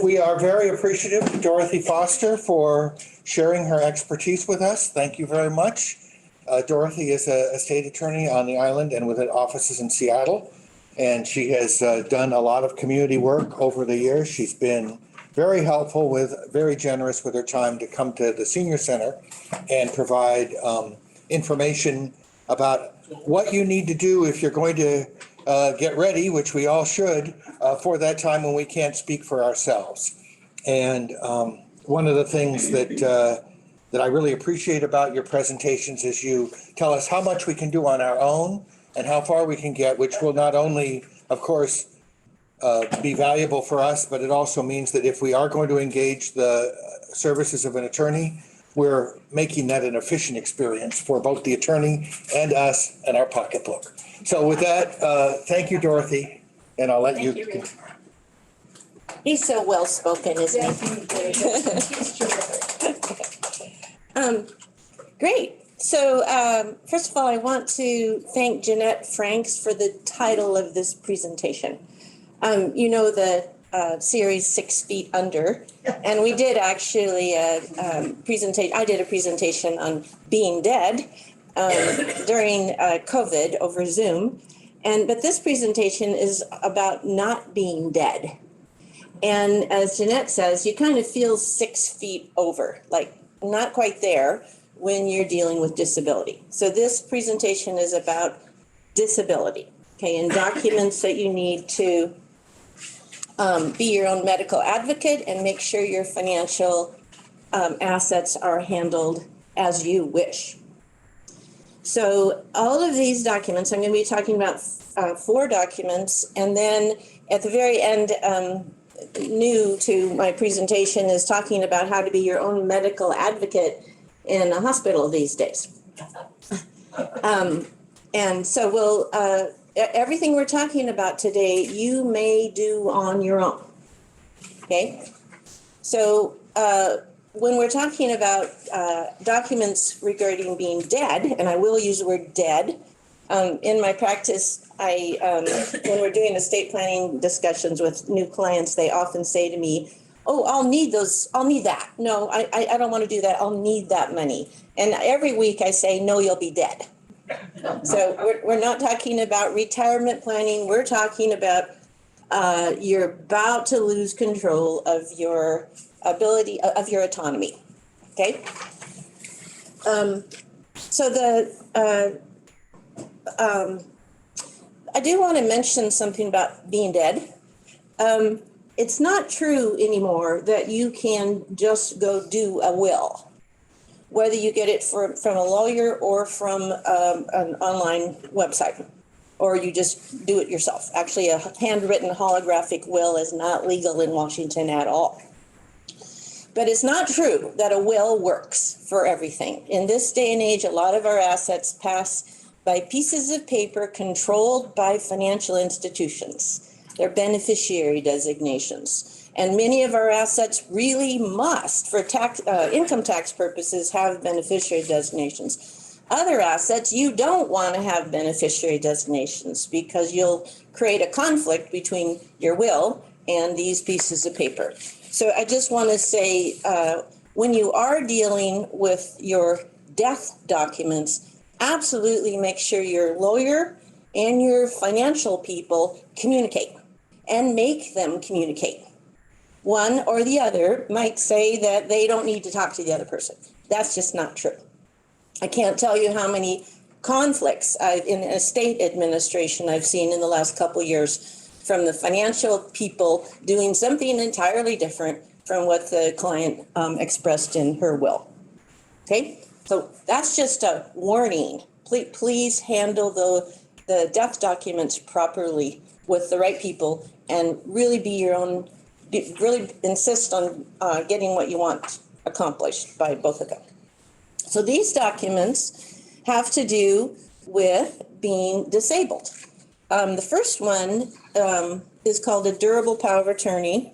We are very appreciative to Dorothy Foster for sharing her expertise with us. Thank you very much. Dorothy is a state attorney on the island and with offices in Seattle. And she has done a lot of community work over the years. She's been very helpful very generous with her time to come to the senior center and provide information about what you need to do if you're going to get ready, which we all should, for that time when we can't speak for ourselves. And one of the things that I really appreciate about your presentations is you tell us how much we can do on our own and how far we can get, which will not only, of course, be valuable for us, but it also means that if we are going to engage the services of an attorney, we're making that an efficient experience for both the attorney and us and our pocketbook. So with that, thank you, Dorothy, and I'll let you. He's so well-spoken, isn't he? Great. So first of all, I want to thank Jeanette Franks for the title of this presentation. You know the series 6 Feet Under, and we did actually presentation. I did a presentation on being dead during COVID over Zoom, but this presentation is about not being dead. And as Jeanette says, you kind of feel 6 feet over, like not quite there when you're dealing with disability. So this presentation is about disability, okay, and documents that you need to be your own medical advocate and make sure your financial assets are handled as you wish. So all of these documents, I'm going to be talking about 4 documents, and then at the very end, new to my presentation is talking about how to be your own medical advocate in a hospital these days. And so we'll, everything we're talking about today, you may do on your own, okay? So when we're talking about documents regarding being dead, and I will use the word dead, in my practice, when we're doing estate planning discussions with new clients, they often say to me, oh, I'll need that. No, I don't want to do that. I'll need that money. And every week I say, no, you'll be dead. So we're not talking about retirement planning. We're talking about you're about to lose control of your ability, of your autonomy. Okay. I do want to mention something about being dead. It's not true anymore that you can just go do a will, whether you get it from a lawyer or from an online website, or you just do it yourself. Actually, a handwritten holographic will is not legal in Washington at all. But it's not true that a will works for everything. In this day and age, a lot of our assets pass by pieces of paper controlled by financial institutions. They're beneficiary designations. And many of our assets really must, for income tax purposes, have beneficiary designations. Other assets, you don't want to have beneficiary designations because you'll create a conflict between your will and these pieces of paper. So I just want to say, when you are dealing with your death documents, absolutely make sure your lawyer and your financial people communicate and make them communicate. One or the other might say that they don't need to talk to the other person. That's just not true. I can't tell you how many conflicts in estate administration I've seen in the last couple of years from the financial people doing something entirely different from what the client expressed in her will. Okay, so that's just a warning. Please handle the death documents properly with the right people and really be your own, really insist on getting what you want accomplished by both of them. So these documents have to do with being disabled. The first one is called a durable power of attorney.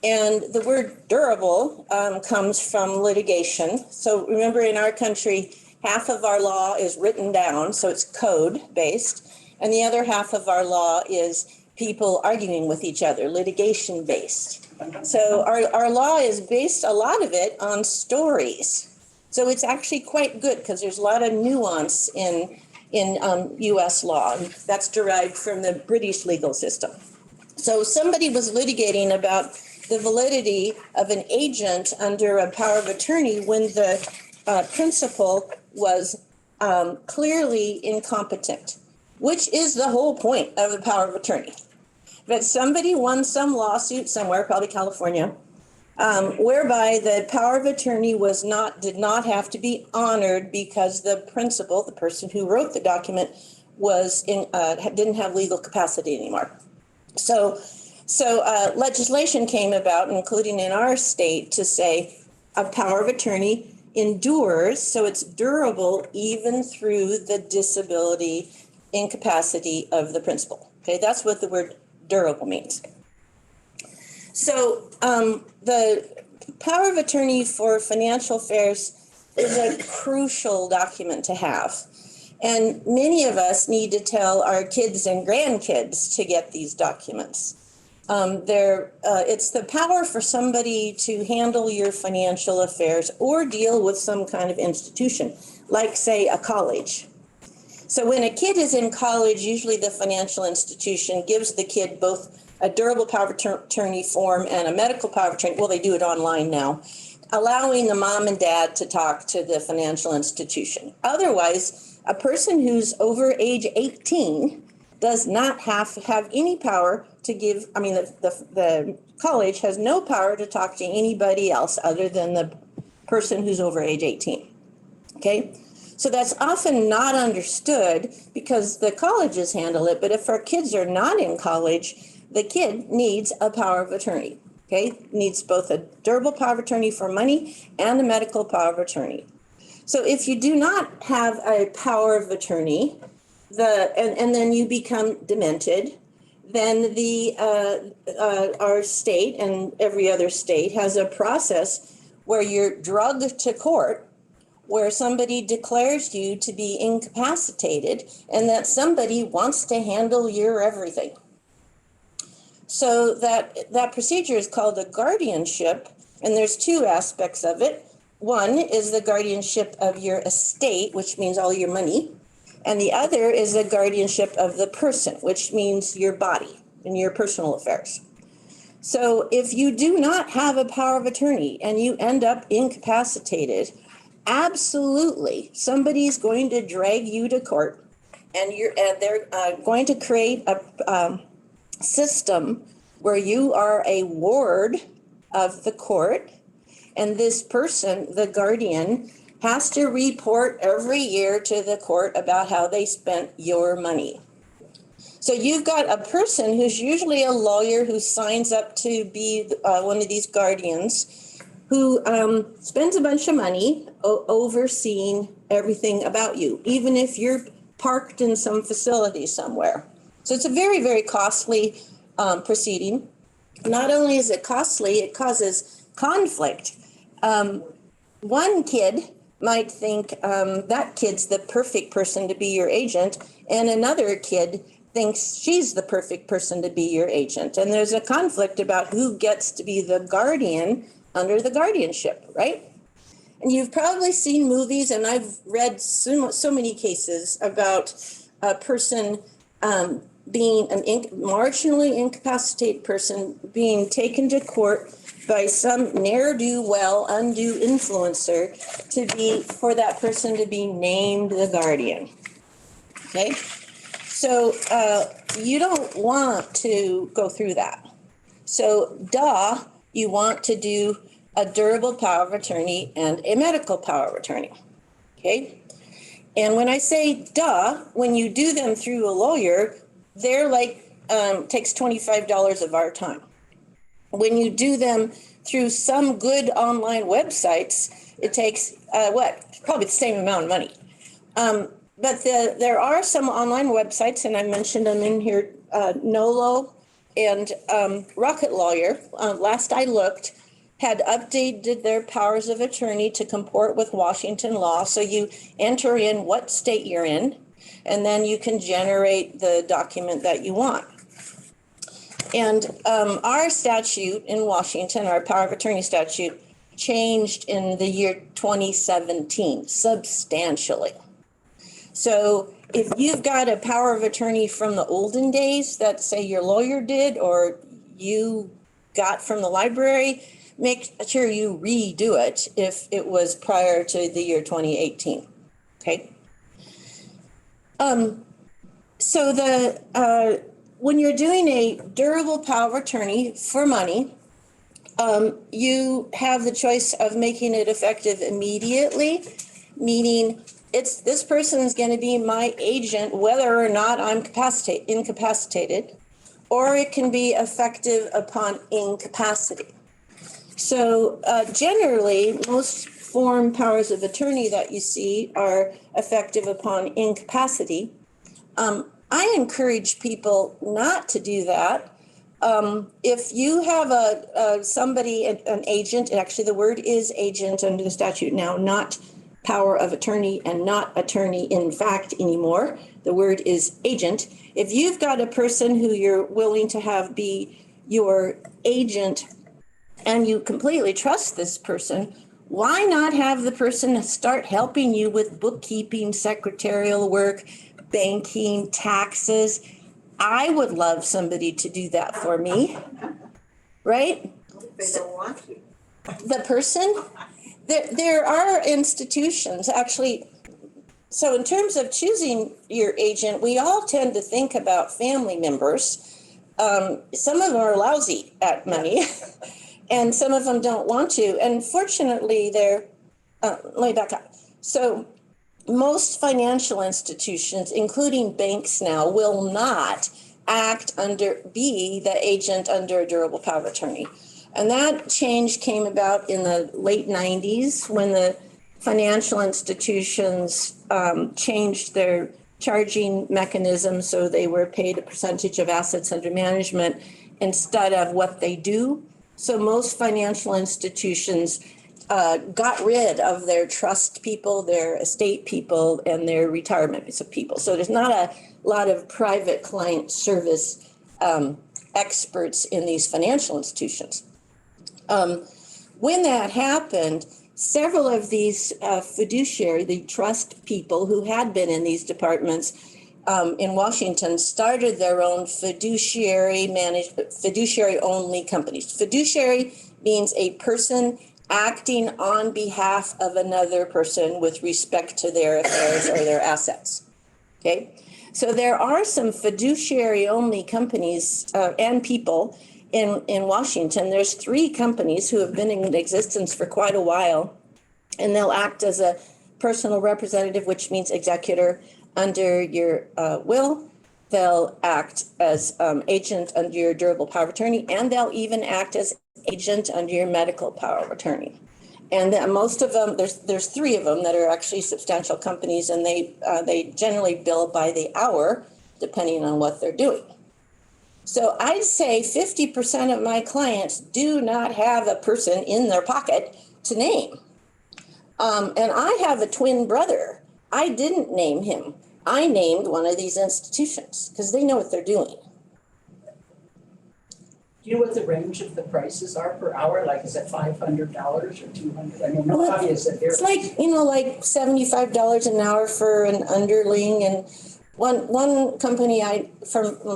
And the word durable comes from litigation. So remember, in our country, half of our law is written down, so it's code based. And the other half of our law is people arguing with each other, litigation based. So our law is based, a lot of it, on stories. So it's actually quite good because there's a lot of nuance in U.S. law. And that's derived from the British legal system. So somebody was litigating about the validity of an agent under a power of attorney when the principal was clearly incompetent, which is the whole point of a power of attorney. But somebody won some lawsuit somewhere, probably California, whereby the power of attorney did not have to be honored because the principal, the person who wrote the document, didn't have legal capacity anymore. So legislation came about, including in our state, to say a power of attorney endures, so it's durable even through the disability, incapacity of the principal. Okay, that's what the word durable means. So the power of attorney for financial affairs is a crucial document to have. And many of us need to tell our kids and grandkids to get these documents. It's the power for somebody to handle your financial affairs or deal with some kind of institution, like, say, a college. So when a kid is in college, usually the financial institution gives the kid both a durable power of attorney form and a medical power of attorney. Well, they do it online now, allowing the mom and dad to talk to the financial institution. Otherwise, a person who's over age 18 does not have any power to give. I mean, the college has no power to talk to anybody else other than the person who's over age 18. Okay? So that's often not understood because the colleges handle it. But if our kids are not in college, the kid needs a power of attorney. Okay? Needs both a durable power of attorney for money and a medical power of attorney. So if you do not have a power of attorney, and then you become demented, then our state and every other state has a process where you're drugged to court, where somebody declares you to be incapacitated and that somebody wants to handle your everything. So that procedure is called a guardianship, and there's two aspects of it. One is the guardianship of your estate, which means all your money. And the other is the guardianship of the person, which means your body and your personal affairs. So if you do not have a power of attorney and you end up incapacitated, absolutely somebody's going to drag you to court, and they're going to create a system where you are a ward of the court. And this person, the guardian, has to report every year to the court about how they spent your money. So you've got a person who's usually a lawyer who signs up to be one of these guardians, who spends a bunch of money overseeing everything about you, even if you're parked in some facility somewhere. So it's a very, very costly proceeding. Not only is it costly, it causes conflict. One kid might think that kid's the perfect person to be your agent, and another kid thinks she's the perfect person to be your agent. And there's a conflict about who gets to be the guardian under the guardianship, right? And you've probably seen movies, and I've read so many cases about a person being an marginally incapacitated person being taken to court by some ne'er-do-well, undue influencer for that person to be named the guardian. Okay? So you don't want to go through that. So you want to do a durable power of attorney and a medical power of attorney. Okay? And when I say when you do them through a lawyer, they're takes $25 of our time. When you do them through some good online websites, it takes probably the same amount of money. But there are some online websites, and I mentioned them in here, Nolo and Rocket Lawyer, last I looked, had updated their powers of attorney to comport with Washington law. So you enter in what state you're in, and then you can generate the document that you want. And our statute in Washington, our power of attorney statute, changed in the year 2017 substantially. So if you've got a power of attorney from the olden days that say your lawyer did or you got from the library, make sure you redo it if it was prior to the year 2018. Okay. So when you're doing a durable power of attorney for money, you have the choice of making it effective immediately, meaning this person is going to be my agent whether or not I'm incapacitated, or it can be effective upon incapacity. So generally, most form powers of attorney that you see are effective upon incapacity. I encourage people not to do that. If you have somebody, an agent, actually the word is agent under the statute now, not power of attorney and not attorney in fact anymore. The word is agent. If you've got a person who you're willing to have be your agent and you completely trust this person, why not have the person start helping you with bookkeeping, secretarial work, banking, taxes? I would love somebody to do that for me, right? They don't want to. The person, there are institutions actually. So in terms of choosing your agent, we all tend to think about family members. Some of them are lousy at money and some of them don't want to. And fortunately, let me back up. So most financial institutions, including banks now, will not be the agent under a durable power of attorney. And that change came about in the late 90s when the financial institutions changed their charging mechanism so they were paid a percentage of assets under management instead of what they do. So most financial institutions got rid of their trust people, their estate people, and their retirement people. So there's not a lot of private client service experts in these financial institutions. When that happened, several of these the trust people who had been in these departments in Washington started their own fiduciary only companies. Fiduciary means a person acting on behalf of another person with respect to their affairs or their assets. Okay, so there are some fiduciary only companies and people in Washington. There's 3 companies who have been in existence for quite a while, and they'll act as a personal representative, which means executor under your will. They'll act as agent under your durable power of attorney, and they'll even act as agent under your medical power of attorney. And then most of them, there's 3 of them that are actually substantial companies, and they generally bill by the hour, depending on what they're doing. So I'd say 50% of my clients do not have a person in their pocket to name. And I have a twin brother. I didn't name him. I named one of these institutions because they know what they're doing. Do you know what the range of the prices are per hour? Like, is it $500 or $200? I mean, how obvious it is. It's like, like $75 an hour for an underling. And one company, on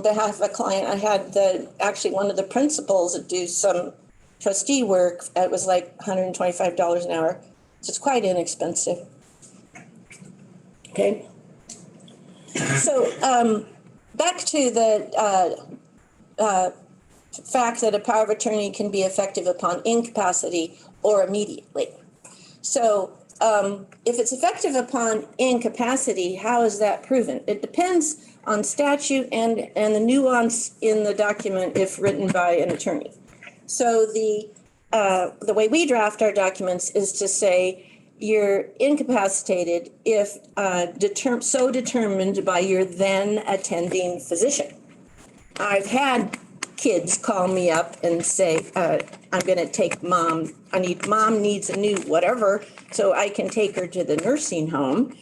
behalf of a client, I had actually one of the principals do some trustee work. It was like $125 an hour. So it's quite inexpensive. Okay. So back to the fact that a power of attorney can be effective upon incapacity or immediately. So if it's effective upon incapacity, how is that proven? It depends on statute and the nuance in the document if written by an attorney. So the way we draft our documents is to say you're incapacitated if so determined by your then attending physician. I've had kids call me up and say, I'm going to take mom needs a new whatever, so I can take her to the nursing home.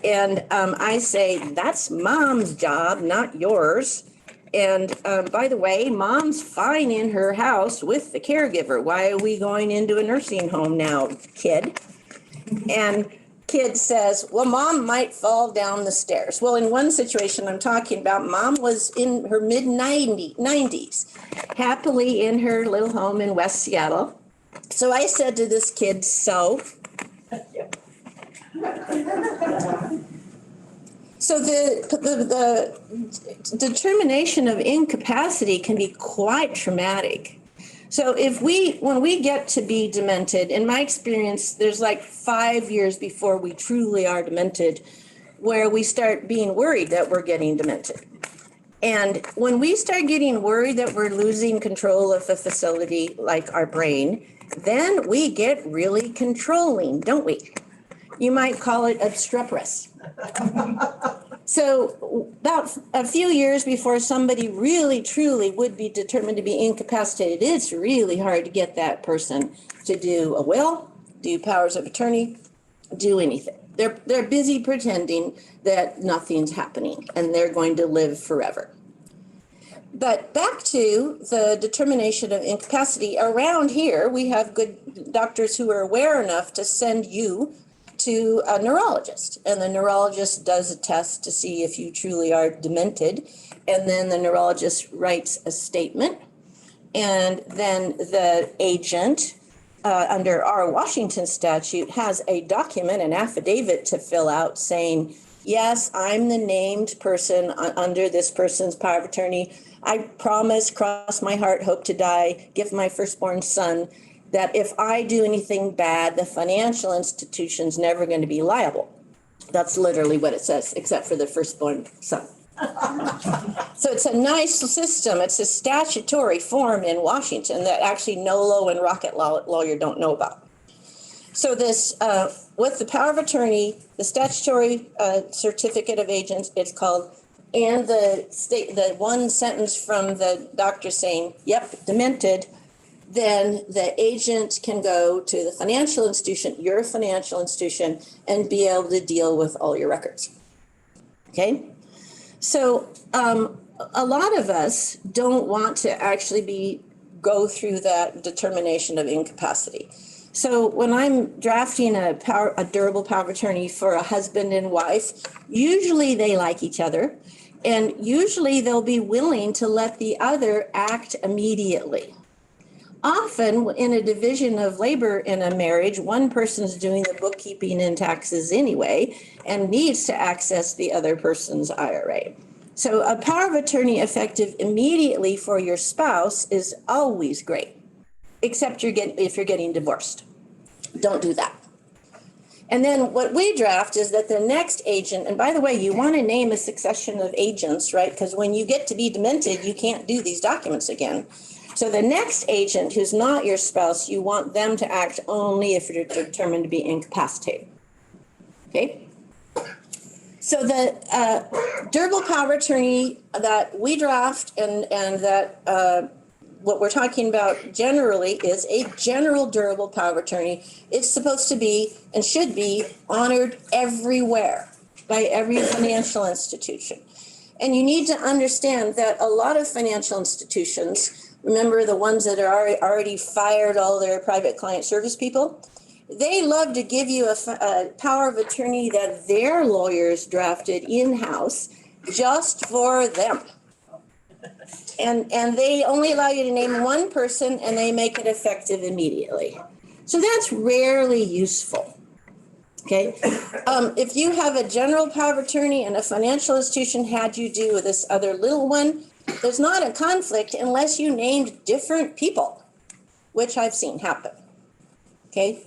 And I say, that's mom's job, not yours. And by the way, mom's fine in her house with the caregiver. Why are we going into a nursing home now, kid? And kid says, well, mom might fall down the stairs. Well, in one situation I'm talking about, mom was in her mid-90s, happily in her little home in West Seattle. So I said to this kid, so the determination of incapacity can be quite traumatic. So when we get to be demented, in my experience, there's like 5 years before we truly are demented, where we start being worried that we're getting demented. And when we start getting worried that we're losing control of the facility, like our brain, then we get really controlling, don't we? You might call it obstreperous. So about a few years before somebody really, truly would be determined to be incapacitated, it's really hard to get that person to do a will, do powers of attorney, do anything. They're busy pretending that nothing's happening and they're going to live forever. But back to the determination of incapacity, around here, we have good doctors who are aware enough to send you to a neurologist, and the neurologist does a test to see if you truly are demented, and then the neurologist writes a statement, and then the agent under our Washington statute has a document, an affidavit to fill out saying, yes, I'm the named person under this person's power of attorney. I promise, cross my heart, hope to die, give my firstborn son, that if I do anything bad, the financial institution's never going to be liable. That's literally what it says, except for the firstborn son. So it's a nice system. It's a statutory form in Washington that actually Nolo and Rocket Lawyer don't know about. So this, with the power of attorney, the statutory certificate of agents, it's called, and the one sentence from the doctor saying, yep, demented, then the agent can go to the financial institution, your financial institution, and be able to deal with all your records. Okay? So a lot of us don't want to actually go through that determination of incapacity. So when I'm drafting a durable power of attorney for a husband and wife, usually they like each other, and usually they'll be willing to let the other act immediately. Often in a division of labor in a marriage, one person's doing the bookkeeping and taxes anyway and needs to access the other person's IRA. So a power of attorney effective immediately for your spouse is always great, except if you're getting divorced. Don't do that. And then what we draft is that the next agent, and by the way, you want to name a succession of agents, right? Because when you get to be demented, you can't do these documents again. So the next agent who's not your spouse, you want them to act only if you're determined to be incapacitated. Okay? So the durable power of attorney that we draft and that what we're talking about generally is a general durable power of attorney. It's supposed to be and should be honored everywhere by every financial institution. And you need to understand that a lot of financial institutions, remember the ones that are already fired all their private client service people, they love to give you a power of attorney that their lawyers drafted in-house just for them. And they only allow you to name one person and they make it effective immediately. So that's rarely useful. Okay. If you have a general power of attorney and a financial institution had you do this other little one, there's not a conflict unless you named different people, which I've seen happen. Okay.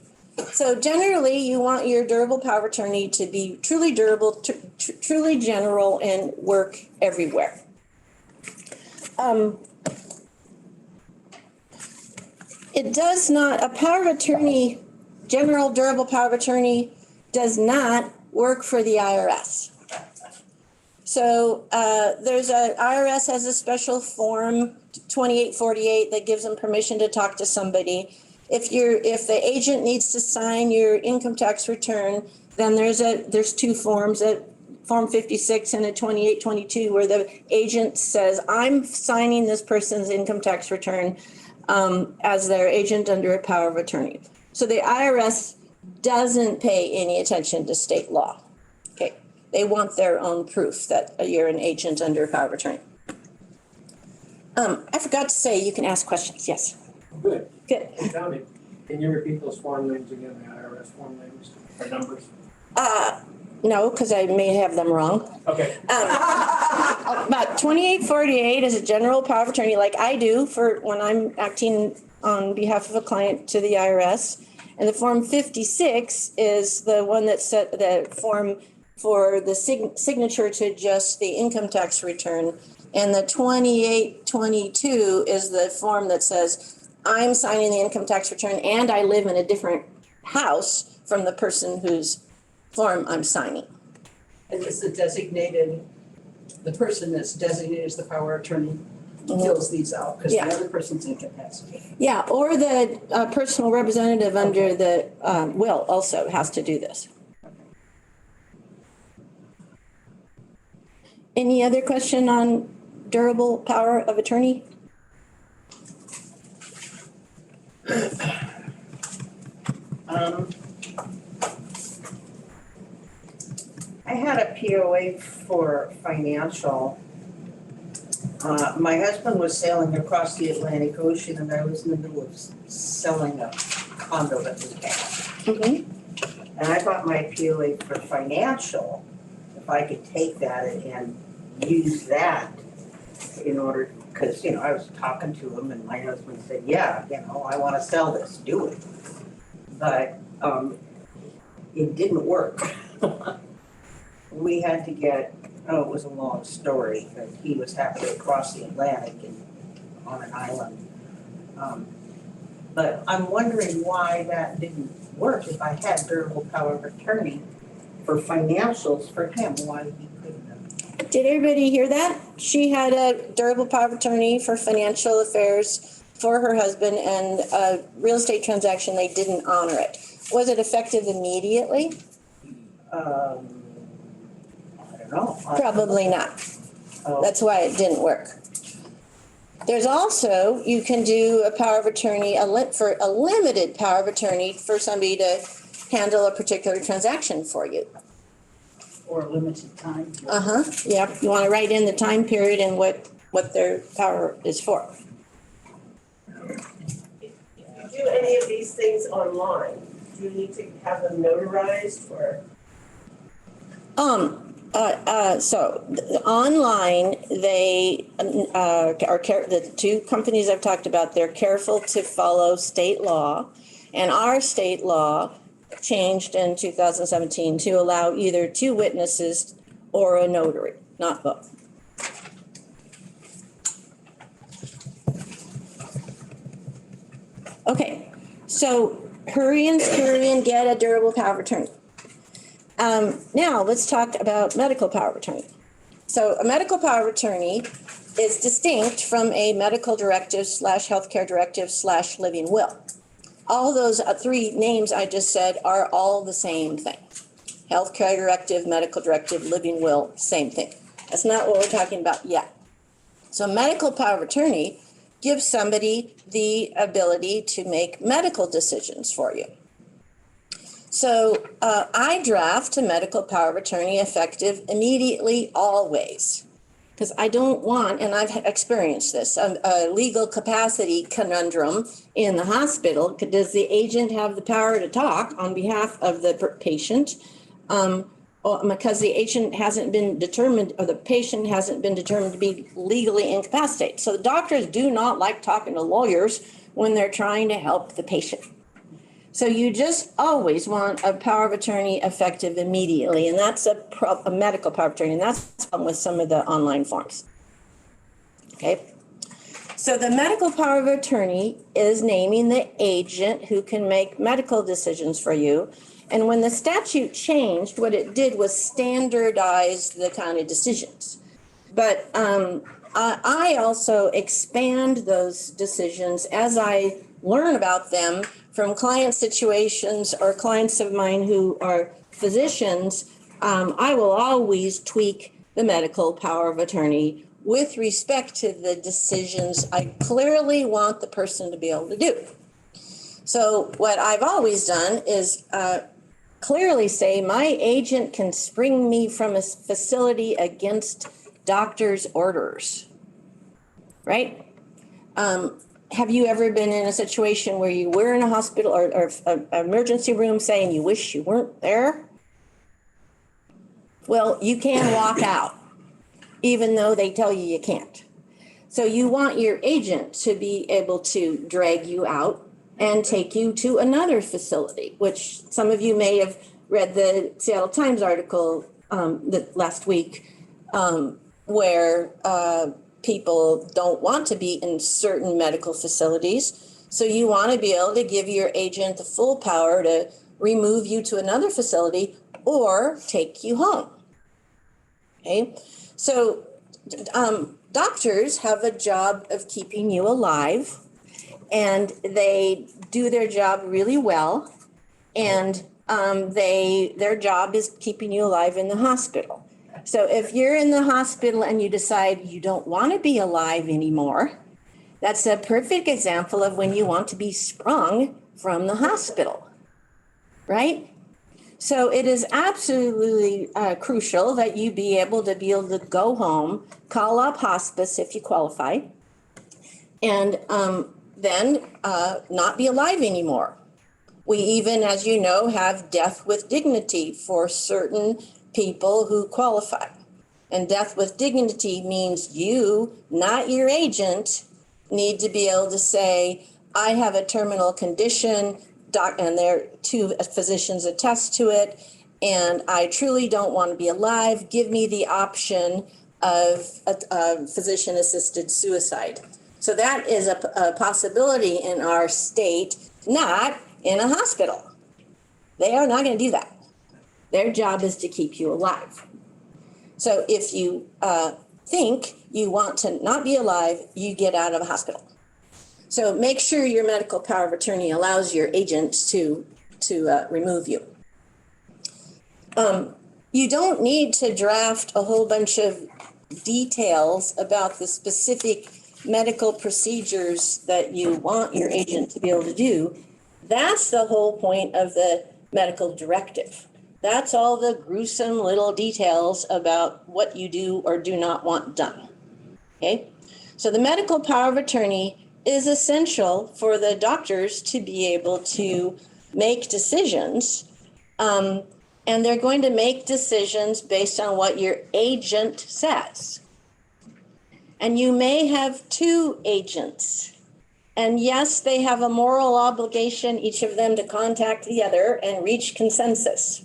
So generally you want your durable power of attorney to be truly durable, truly general, and work everywhere. It does not, a power of attorney, general durable power of attorney, does not work for the IRS. So IRS has a special form 2848 that gives them permission to talk to somebody. If the agent needs to sign your income tax return, then there's two forms Form 56 and a 2822 where the agent says, I'm signing this person's income tax return as their agent under a power of attorney. So the IRS doesn't pay any attention to state law. Okay, they want their own proof that you're an agent under a power of attorney. I forgot to say you can ask questions. Yes. Good. Good. Hey, Tommy, can you repeat those form names again, the IRS form names or numbers? No, because I may have them wrong. Okay. About 2848 is a general power of attorney, like I do for when I'm acting on behalf of a client to the IRS. And the Form 56 is the one that set the form for the signature to adjust the income tax return. And the 2822 is the form that says, I'm signing the income tax return and I live in a different house from the person whose form I'm signing. And it's the person that's designated as the power of attorney fills these out because the Yeah. other person's incapacitated. Yeah, or the personal representative under the will also has to do this. Any other question on durable power of attorney? I had a POA for financial. My husband was sailing across the Atlantic Ocean and I was in the middle of selling a condo that we had. And I bought my POA for financial, if I could take that and use that in order, because, I was talking to him and my husband said, yeah, I want to sell this, do it. But it didn't work. We had to get, it was a long story, but he was having to cross the Atlantic on an island. But I'm wondering why that didn't work. If I had durable power of attorney for financials for him, why he couldn't have. Did everybody hear that? She had a durable power of attorney for financial affairs for her husband, and a real estate transaction, they didn't honor it. Was it effective immediately? I don't know. Probably not. Oh. That's why it didn't work. There's also, you can do a power of attorney, for a limited power of attorney for somebody to handle a particular transaction for you. Or a limited time. Yeah, you want to write in the time period and what their power is for. If you do any of these things online, do you need to have them notarized or? So online, they the two companies I've talked about, they're careful to follow state law. And our state law changed in 2017 to allow either two witnesses or a notary, not both. Okay, so hurry and scurry and get a durable power of attorney. Now let's talk about medical power of attorney. So a medical power of attorney is distinct from a medical directive / healthcare directive / living will. All those three names I just said are all the same thing. Healthcare directive, medical directive, living will, same thing. That's not what we're talking about yet. So medical power of attorney gives somebody the ability to make medical decisions for you. So I draft a medical power of attorney effective immediately, always. Because I don't want, and I've experienced this, a legal capacity conundrum in the hospital. Does the agent have the power to talk on behalf of the patient? Because the agent hasn't been determined, or the patient hasn't been determined to be legally incapacitated. So the doctors do not like talking to lawyers when they're trying to help the patient. So you just always want a power of attorney effective immediately, and that's a medical power of attorney, and that's the problem with some of the online forms. Okay, so the medical power of attorney is naming the agent who can make medical decisions for you, and when the statute changed, what it did was standardize the kind of decisions. But I also expand those decisions as I learn about them from client situations or clients of mine who are physicians I will always tweak the medical power of attorney with respect to the decisions I clearly want the person to be able to do. So what I've always done is clearly say my agent can spring me from a facility against doctor's orders, right? Have you ever been in a situation where you were in a hospital or an emergency room saying you wish you weren't there? Well, you can walk out, even though they tell you you can't. So you want your agent to be able to drag you out and take you to another facility, which some of you may have read the Seattle Times article last week, where people don't want to be in certain medical facilities. So you want to be able to give your agent the full power to remove you to another facility or take you home. Okay, so doctors have a job of keeping you alive, and they do their job really well, and their job is keeping you alive in the hospital. So if you're in the hospital and you decide you don't want to be alive anymore, that's a perfect example of when you want to be sprung from the hospital, right? So it is absolutely crucial that you be able to go home, call up hospice if you qualify, and then not be alive anymore. We even, as you know, have death with dignity for certain people who qualify. And death with dignity means you, not your agent, need to be able to say, I have a terminal condition, and there two physicians attest to it, and I truly don't want to be alive. Give me the option of a physician-assisted suicide. So that is a possibility in our state, not in a hospital. They are not going to do that. Their job is to keep you alive. So if you think you want to not be alive, you get out of a hospital. So make sure your medical power of attorney allows your agent to remove you. You don't need to draft a whole bunch of details about the specific medical procedures that you want your agent to be able to do. That's the whole point of the medical directive. That's all the gruesome little details about what you do or do not want done. Okay? So the medical power of attorney is essential for the doctors to be able to make decisions. And they're going to make decisions based on what your agent says. And you may have two agents. And yes, they have a moral obligation, each of them, to contact the other and reach consensus.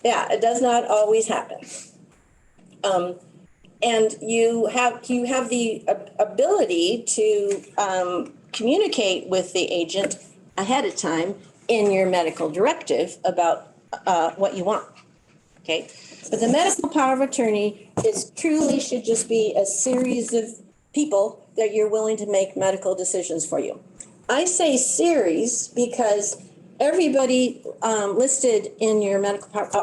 Yeah, it does not always happen. And you have the ability to communicate with the agent ahead of time in your medical directive about what you want. Okay, but the medical power of attorney should just be a series of people that you're willing to make medical decisions for you. I say series because everybody listed in your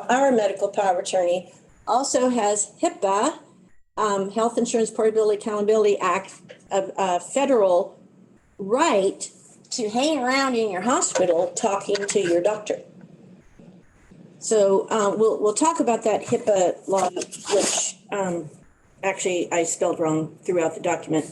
our medical power of attorney also has HIPAA, Health Insurance Portability Accountability Act, a federal right to hang around in your hospital talking to your doctor. So we'll talk about that HIPAA law, which actually I spelled wrong throughout the document.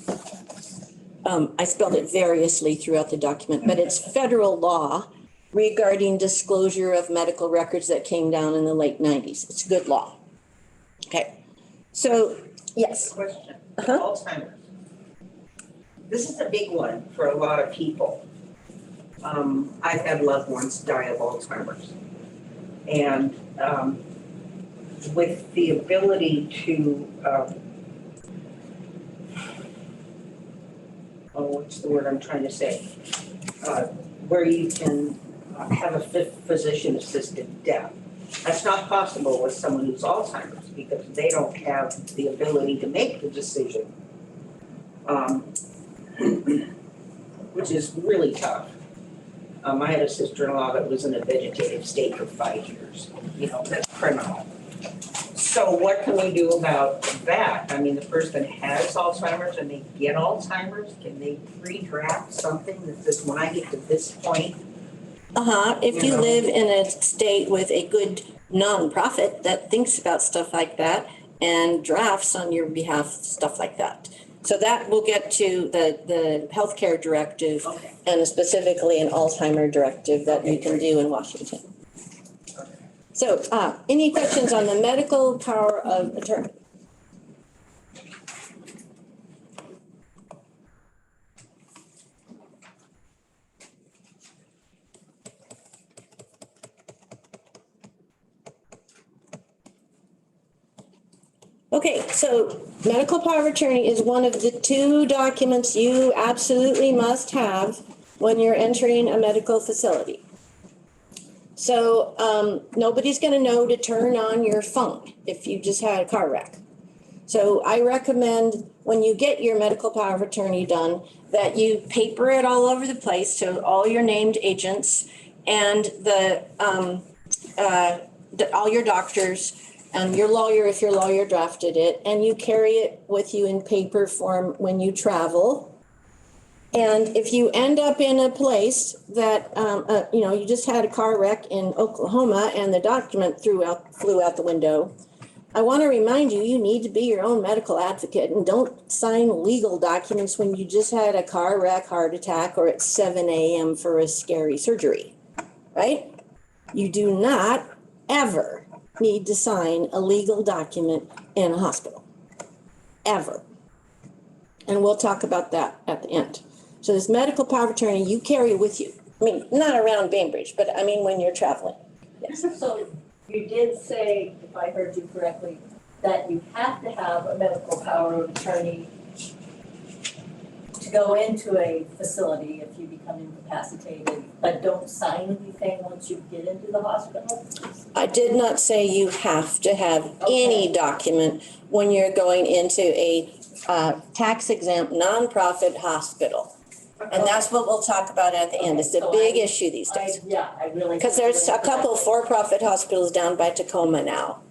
I spelled it variously throughout the document, but it's federal law regarding disclosure of medical records that came down in the late 90s. It's good law. Okay, so yes. Question, Alzheimer's. This is a big one for a lot of people. I've had loved ones die of Alzheimer's. And with the ability to, what's the word I'm trying to say? Where you can have a physician-assisted death. That's not possible with someone who's Alzheimer's because they don't have the ability to make the decision, which is really tough. I had a sister-in-law that was in a vegetative state for 5 years. You know, that's criminal. So what can we do about that? I mean, the person has Alzheimer's and they get Alzheimer's, can they pre-draft something that says, when I get to this point? If you live in a state with a good nonprofit that thinks about stuff like that and drafts on your behalf, stuff like that. So that will get to the healthcare directive Okay. and specifically an Alzheimer directive that you can do in Washington. So, any questions on the medical power of attorney? Okay, so medical power of attorney is one of the 2 documents you absolutely must have when you're entering a medical facility. So nobody's going to know to turn on your phone if you just had a car wreck. So I recommend when you get your medical power of attorney done that you paper it all over the place to all your named agents and all your doctors and your lawyer if your lawyer drafted it, and you carry it with you in paper form when you travel. And if you end up in a place that, you just had a car wreck in Oklahoma and the document flew out the window, I want to remind you, you need to be your own medical advocate and don't sign legal documents when you just had a car wreck, heart attack, or it's 7 a.m. for a scary surgery, right? You do not ever need to sign a legal document in a hospital, ever. And we'll talk about that at the end. So this medical power of attorney you carry with you. I mean, not around Bainbridge, but I mean when you're traveling. Yes. So you did say, if I heard you correctly, that you have to have a medical power of attorney to go into a facility if you become incapacitated, but don't sign anything once you get into the hospital? I did not say you have to have any document when you're going into a tax-exempt nonprofit hospital. And that's what we'll talk about at the end. It's a big issue these days. I really. Because there's a couple for-profit hospitals down by Tacoma now.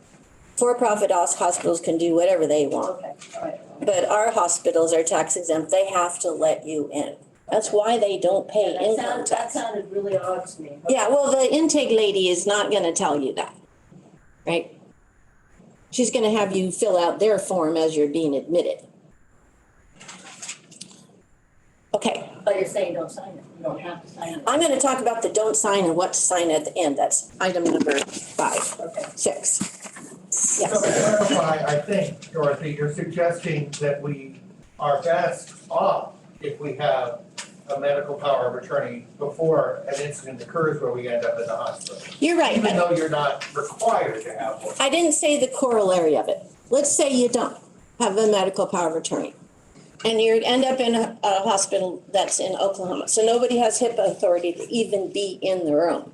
For-profit hospitals can do whatever they want. Okay, all right. But our hospitals are tax exempt. They have to let you in. That's why they don't pay income That tax. sounded really odd to me. Yeah, well, the intake lady is not going to tell you that, right? She's going to have you fill out their form as you're being admitted. Okay. But you're saying don't sign it. You don't have to sign it. I'm going to talk about the don't sign and what to sign at the end. That's item number 5, Okay. 6. So to Yes. clarify, I think, Dorothy, you're suggesting that we are best off if we have a medical power of attorney before an incident occurs where we end up in the hospital. You're right. Even though you're not required to have one. I didn't say the corollary of it. Let's say you don't have a medical power of attorney and you end up in a hospital that's in Oklahoma. So nobody has HIPAA authority to even be in the room.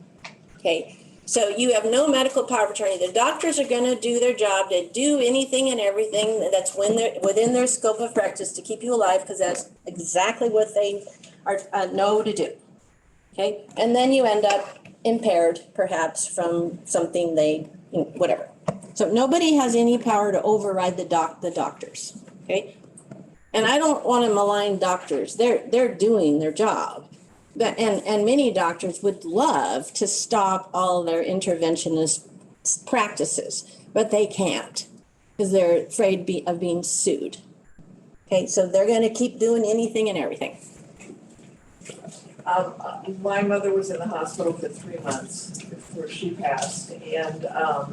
Okay. So you have no medical power of attorney. The doctors are going to do their job. They do anything and everything that's within their scope of practice to keep you alive, because that's exactly what they are know to do. Okay. And then you end up impaired, perhaps, from something whatever. So nobody has any power to override the doctors. Okay. And I don't want to malign doctors. They're doing their job. But, and many doctors would love to stop all their interventionist practices, but they can't because they're afraid of being sued. Okay, so they're going to keep doing anything and everything. My mother was in the hospital for 3 months before she passed, and I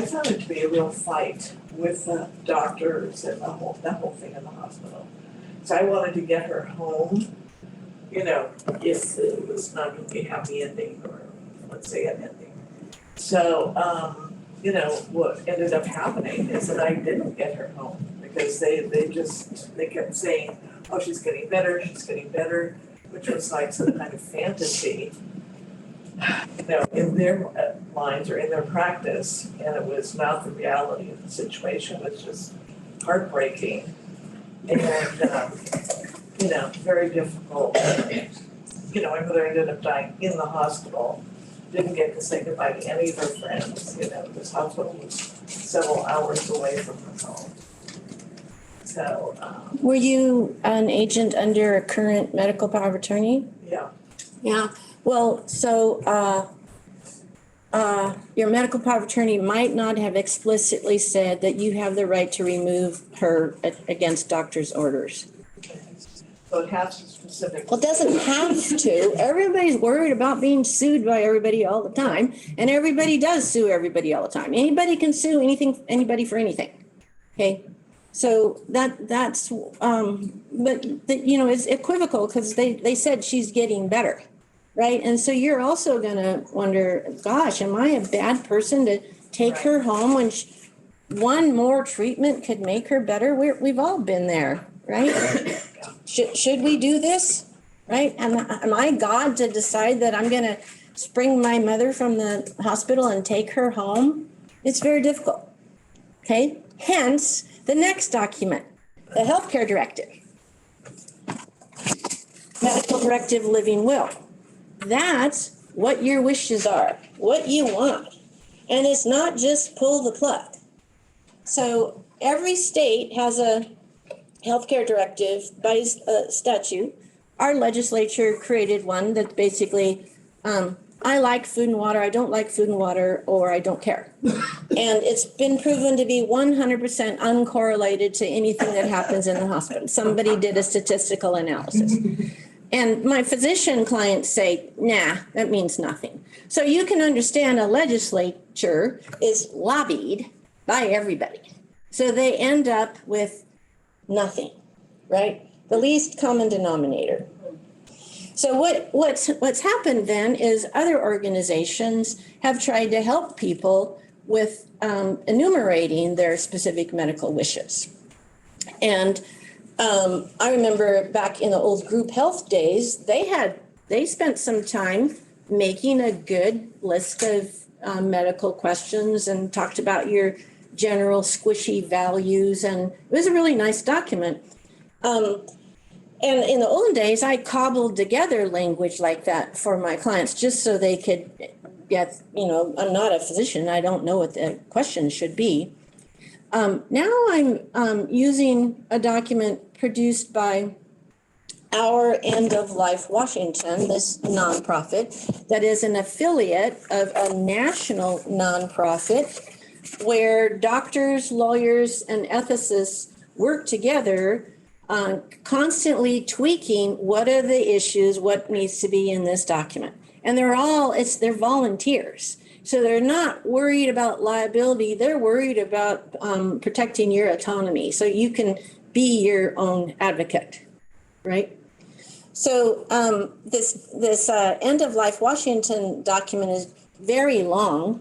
found it to be a real fight with the doctors and that whole thing in the hospital. So I wanted to get her home, if it was not going to be a happy ending, or let's say an ending. So, what ended up happening is that I didn't get her home because they kept saying, oh, she's getting better, which was like some kind of fantasy, in their minds or in their practice, and it was not the reality of the situation, which was heartbreaking and, very difficult my mother ended up dying in the hospital. Didn't get to say goodbye to any of her friends, this hospital was several hours away from her home. So, Were you an agent under a current medical power of attorney? yeah, Yeah, well, so, your medical power of attorney might not have explicitly said that you have the right to remove her against doctor's orders. so it has to specifically. Well, it doesn't have to. Everybody's worried about being sued by everybody all the time, and everybody does sue everybody all the time. Anybody can sue anybody for anything. Okay, so that's but it's equivocal because they said she's getting better, right? And so you're also gonna wonder, gosh, am I a bad person to take her home when one more treatment could make her better? We've all been there, right? Should we do this, right? Am I God to decide that I'm gonna spring my mother from the hospital and take her home? It's very difficult, okay? Hence, the next document, the healthcare directive. Medical directive living will. That's what your wishes are, what you want. And it's not just pull the plug. So every state has a healthcare directive by statute. Our legislature created one that basically, I like food and water, I don't like food and water, or I don't care. And it's been proven to be 100% uncorrelated to anything that happens in the hospital. Somebody did a statistical analysis. And my physician clients say, nah, that means nothing. So you can understand a legislature is lobbied by everybody. So they end up with nothing, right? The least common denominator. So what's happened then is other organizations have tried to help people with enumerating their specific medical wishes. And I remember back in the old group health days, they spent some time making a good list of medical questions and talked about your general squishy values, and it was a really nice document. And in the olden days, I cobbled together language like that for my clients just so they could get, I'm not a physician, I don't know what the question should be. Now I'm using a document produced by our End of Life Washington, this nonprofit that is an affiliate of a national nonprofit where doctors, lawyers, and ethicists work together on constantly tweaking what are the issues, what needs to be in this document. And they're volunteers. So they're not worried about liability, they're worried about protecting your autonomy so you can be your own advocate, right? So this End of Life Washington document is very long,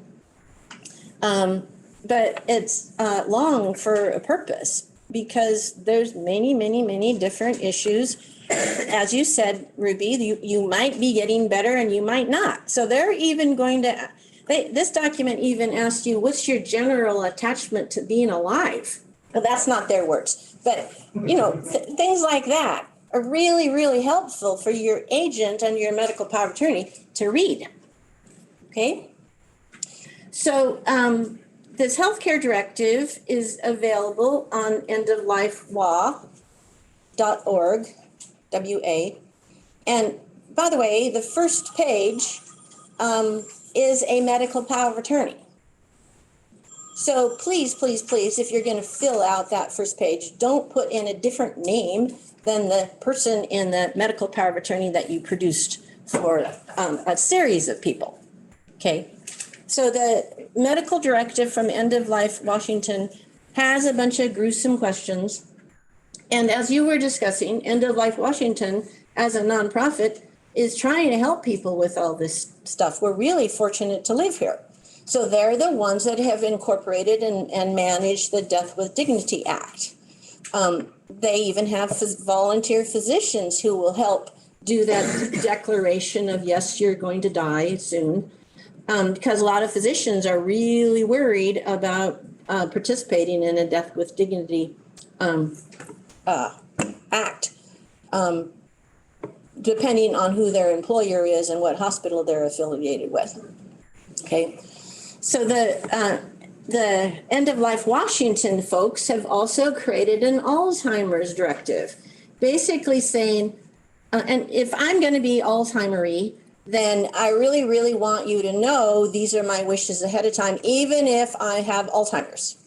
but it's long for a purpose because there's many different issues. As you said, Ruby, you might be getting better and you might not. So they're even going to, this document even asks you, what's your general attachment to being alive? Well, that's not their words, but things like that are really helpful for your agent and your medical power of attorney to read. Okay? So this healthcare directive is available on endoflifewa.org, WA. And by the way, the first page is a medical power of attorney. So please, if you're going to fill out that first page, don't put in a different name than the person in the medical power of attorney that you produced for a series of people. Okay. So the medical directive from End of Life Washington has a bunch of gruesome questions. And as you were discussing, End of Life Washington, as a nonprofit, is trying to help people with all this stuff. We're really fortunate to live here. So they're the ones that have incorporated and managed the Death with Dignity Act. They even have volunteer physicians who will help do that declaration of, yes, you're going to die soon. Because a lot of physicians are really worried about participating in a Death with Dignity act. depending on who their employer is and what hospital they're affiliated with. Okay, so the End of Life Washington folks have also created an Alzheimer's directive, basically saying, and if I'm going to be Alzheimer-y, then I really, really want you to know these are my wishes ahead of time, even if I have Alzheimer's.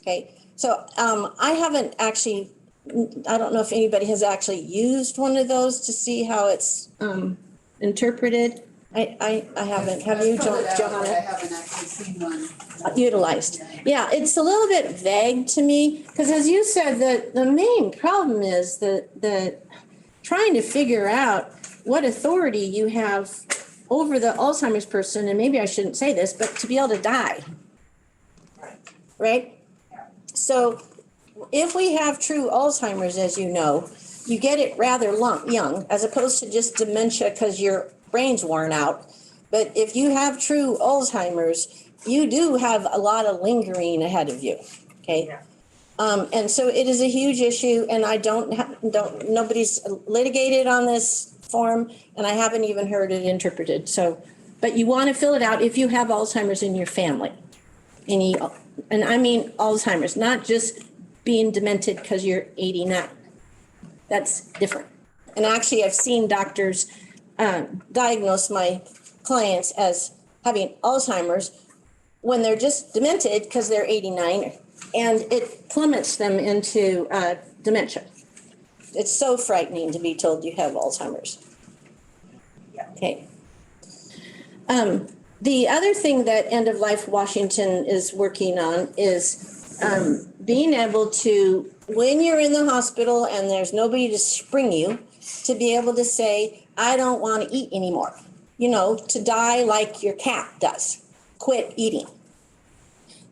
Okay, so I haven't actually, I don't know if anybody has actually used one of those to see how it's interpreted. I haven't. Have you, Johanna? I haven't actually seen one. Utilized. Yeah, it's a little bit vague to me, because as you said, the main problem is the trying to figure out what authority you have over the Alzheimer's person, and maybe I shouldn't say this, but to be able to die. Right? So if we have true Alzheimer's, as you know, you get it rather young, as opposed to just dementia because your brain's worn out. But if you have true Alzheimer's, you do have a lot of lingering ahead of you, okay? And so it is a huge issue, and I nobody's litigated on this form, and I haven't even heard it interpreted. So, but you want to fill it out if you have Alzheimer's in your family. And I mean Alzheimer's, not just being demented because you're 89. That's different. And actually, I've seen doctors diagnose my clients as having Alzheimer's when they're just demented because they're 89, and it plummets them into dementia. It's so frightening to be told you have Alzheimer's. Okay. The other thing that End of Life Washington is working on is being able to, when you're in the hospital and there's nobody to spring you, to be able to say, I don't want to eat anymore. You know, to die like your cat does. Quit eating.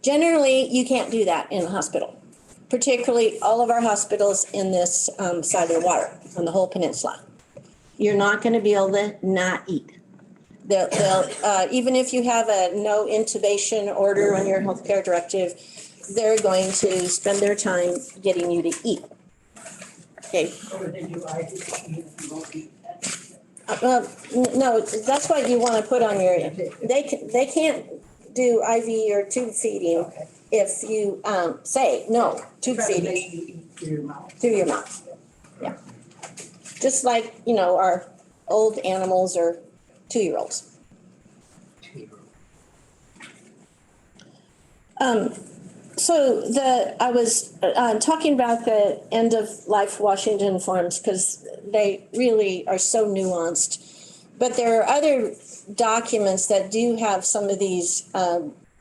Generally, you can't do that in a hospital, particularly all of our hospitals in this side of the water, on the whole peninsula. You're not going to be able to not eat. They'll even if you have a no intubation order on your healthcare directive, they're going to spend their time getting you to eat. Okay. No, that's what you want to put on your. They can't do IV or tube feeding if you say no tube feeding through your mouth. Yeah. Just like, you know, our old animals or 2-year-olds. So I was talking about the End of Life Washington forms because they really are so nuanced. But there are other documents that do have some of these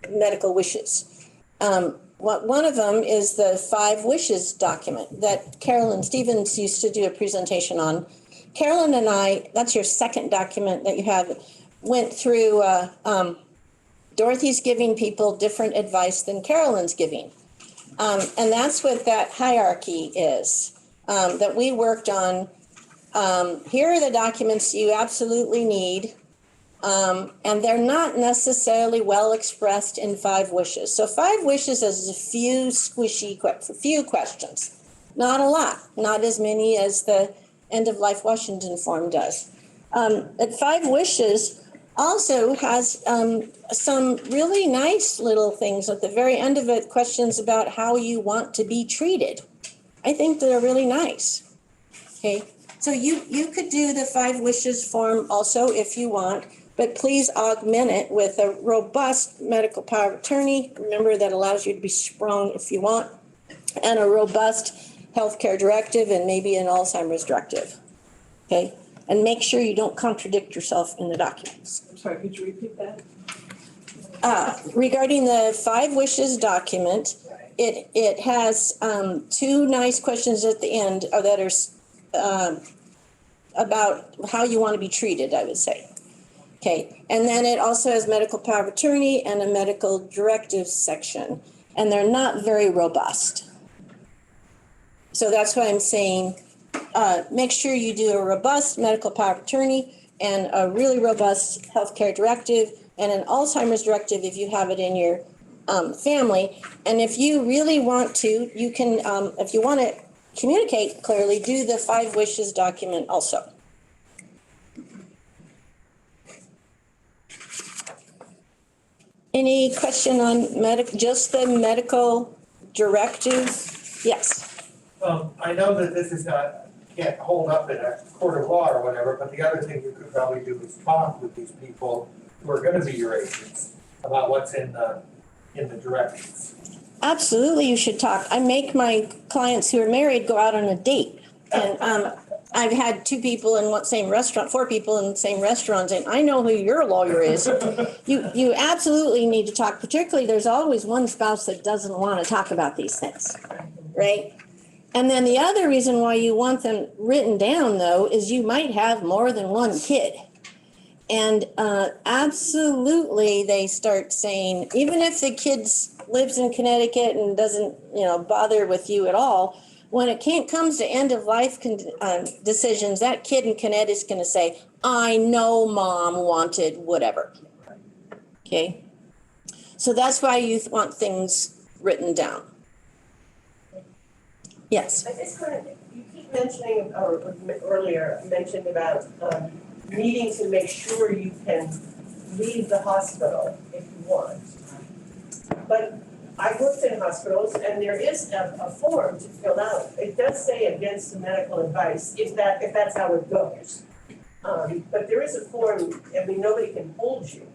medical wishes. One of them is the 5 wishes document that Carolyn Stevens used to do a presentation on. Carolyn and I, that's your second document that you have, went through, Dorothy's giving people different advice than Carolyn's giving. And that's what that hierarchy is, that we worked on. Here are the documents you absolutely need. And they're not necessarily well expressed in 5 wishes. So 5 wishes is a few questions, not a lot, not as many as the End of Life Washington form does. But 5 wishes also has some really nice little things at the very end of it, questions about how you want to be treated. I think they're really nice. Okay, so you could do the 5 wishes form also if you want, but please augment it with a robust medical power of attorney. Remember, that allows you to be sprung if you want, and a robust healthcare directive and maybe an Alzheimer's directive. Okay, and make sure you don't contradict yourself in the documents. I'm sorry, could you repeat that? Regarding the 5 wishes document, it has 2 nice questions at the end that are about how you want to be treated, I would say. Okay, and then it also has medical power of attorney and a medical directive section, and they're not very robust. So that's why I'm saying make sure you do a robust medical power of attorney and a really robust healthcare directive and an Alzheimer's directive if you have it in your family. And if you really want to, you can, if you want to communicate clearly, do the 5 wishes document also. Any question on just the medical directives? Yes. I know that this is not, can't hold up in a court of law or whatever, but the other thing you could probably do is talk with these people who are gonna be your agents about what's in the directives. Absolutely, you should talk. I make my clients who are married go out on a date. And I've had 2 people in one same restaurant, 4 people in the same restaurant, and I know who your lawyer is. You absolutely need to talk, particularly there's always one spouse that doesn't want to talk about these things, right? And then the other reason why you want them written down, though, is you might have more than one kid. And absolutely, they start saying, even if the kid lives in Connecticut and doesn't, bother with you at all, when it comes to end of life decisions, that kid in Connecticut is going to say, I know mom wanted whatever. Okay? So that's why you want things written down. Yes. I just kind of, you keep mentioning, or earlier mentioned about needing to make sure you can leave the hospital if you want. But I've worked in hospitals and there is a form to fill out. It does say against the medical advice, if that's how it goes. But there is a form, nobody can hold you.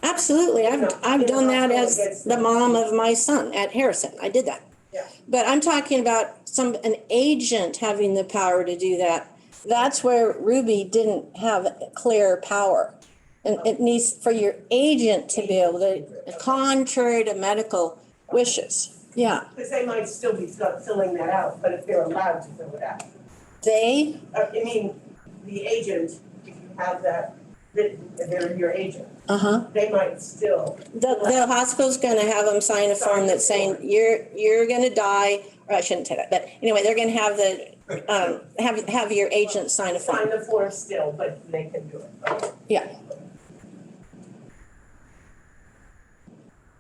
Absolutely. I've done that as the mom of my son at Harrison. I did that. Yeah. But I'm talking about an agent having the power to do that. That's where Ruby didn't have clear power. And it needs for your agent to be able to, contrary to medical wishes. Yeah. Because they might still be filling that out, but if they're allowed to fill it out. They? The agent, if you have that written, and they're your agent. Uh-huh. They might still. The hospital's gonna have them sign a form that's saying you're gonna die, or I shouldn't say that, but anyway, they're gonna have have your agent sign a form. Sign the form still, but they can do it. Yeah.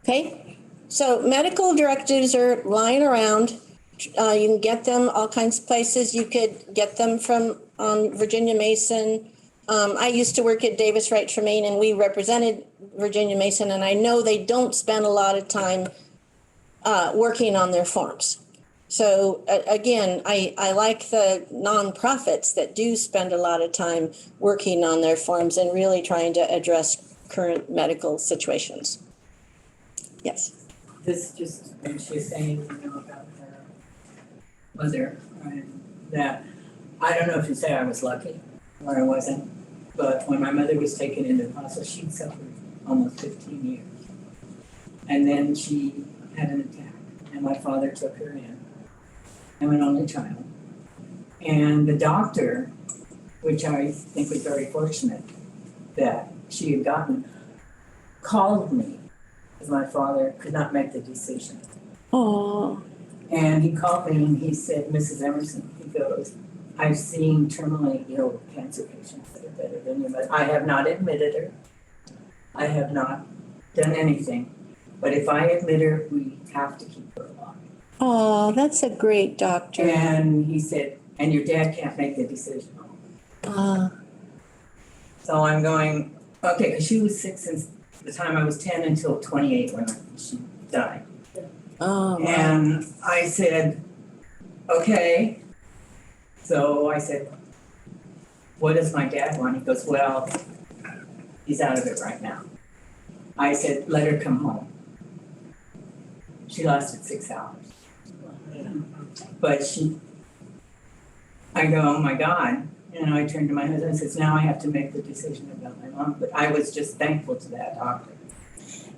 Okay, so medical directives are lying around. You can get them all kinds of places. You could get them from Virginia Mason. I used to work at Davis Wright Tremaine and we represented Virginia Mason, and I know they don't spend a lot of time working on their forms. So again, I like the nonprofits that do spend a lot of time working on their forms and really trying to address current medical situations. Yes. This just, when she was saying, about her mother, and that, I don't know if you say I was lucky or I wasn't, but when my mother was taken into the hospital, she'd suffered almost 15 years. And then she had an attack, and my father took her in. I'm an only child. And the doctor, which I think was very fortunate that she had gotten, called me because my father could not make the decision. Oh. And he called me and he said, Mrs. Emerson, he goes, I've seen terminally ill cancer patients that are better than you, but I have not admitted her. I have not done anything. But if I admit her, we have to keep her alive. Oh, that's a great doctor. And he said, and your dad can't make the decision. So I'm going, okay, because she was sick since the time I was 10 until 28 when she died. Oh. And I said, okay. So I said, what does my dad want? He goes, well, he's out of it right now. I said, let her come home. She lasted 6 hours. But I go, oh my God. And I turned to my husband and says, now I have to make the decision about my mom. But I was just thankful to that doctor.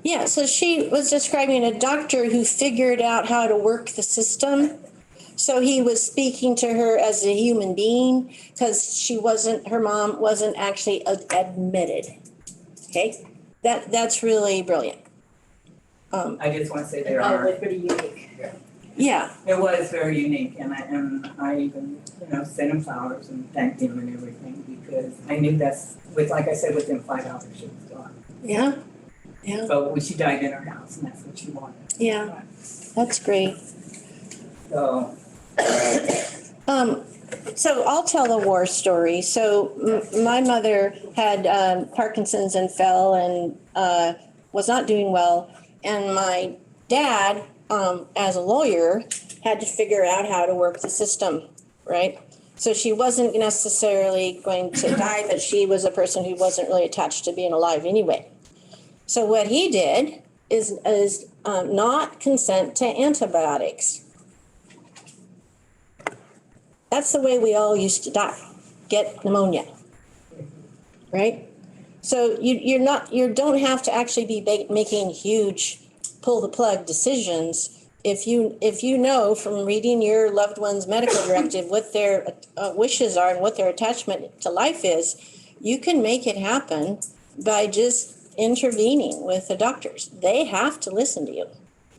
Yeah, so she was describing a doctor who figured out how to work the system. So he was speaking to her as a human being because her mom wasn't actually admitted. Okay, that's really brilliant. I just want to say Probably pretty unique. Yeah. It was very unique, and I even sent him flowers and thanked him and everything because I knew like I said, within 5 hours she was gone. Yeah. Yeah. But she died in her house, and that's what she wanted. Yeah, that's great. So. So I'll tell the war story. So my mother had Parkinson's and fell, and was not doing well. And my dad, as a lawyer, had to figure out how to work the system, right? So she wasn't necessarily going to die, but she was a person who wasn't really attached to being alive anyway. So what he did is not consent to antibiotics. That's the way we all used to die, get pneumonia, right? So you don't have to actually be making huge pull the plug decisions. If you know from reading your loved one's medical directive what their wishes are and what their attachment to life is, you can make it happen by just intervening with the doctors. They have to listen to you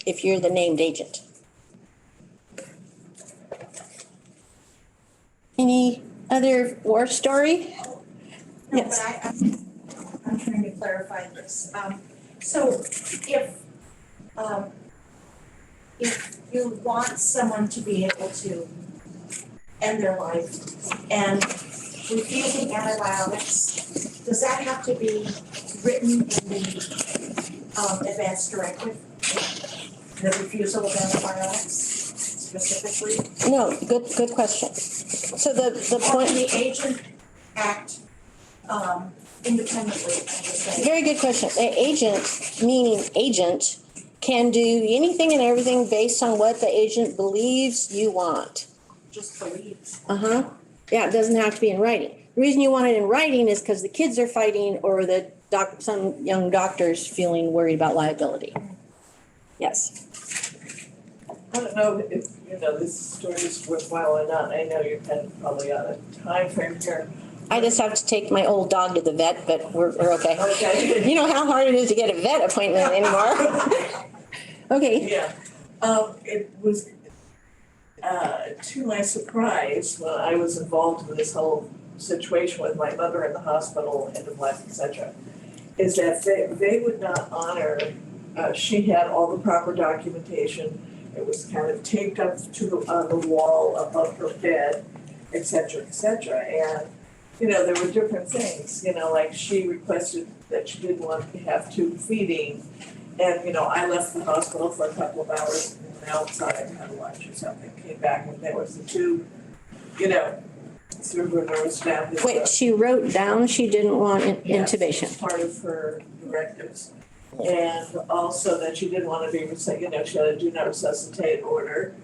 if you're the named agent. Any other war story? No, Yes. but I'm trying to clarify this. So if you want someone to be able to end their life and refusing antibiotics, does that have to be written in the advance directive? The refusal of antibiotics specifically? No, good question. So the Or point. can the agent act independently, I'm just saying? Very good question. The agent, meaning agent, can do anything and everything based on what the agent believes you want. Just believes. Yeah, it doesn't have to be in writing. The reason you want it in writing is because the kids are fighting or some young doctor's feeling worried about liability. Yes. I don't know if, this story is worthwhile or not. I know you're kind of probably on a time frame here. I just have to take my old dog to the vet, but we're okay. Okay. You know how hard it is to get a vet appointment anymore. Okay. Yeah. It was, to my surprise, when I was involved in this whole situation with my mother in the hospital, end of life, et cetera, is that they would not honor, she had all the proper documentation. It was kind of taped up to the wall above her bed, et cetera, et cetera. And, there were different things, like she requested that she didn't want to have tube feeding. And, I left the hospital for a couple of hours and went outside and had lunch or something, came back and there was the tube, through her nose down. Wait, she wrote down she didn't want intubation. Yes, part of her directives. And also that she didn't want to be, she had a do not resuscitate order.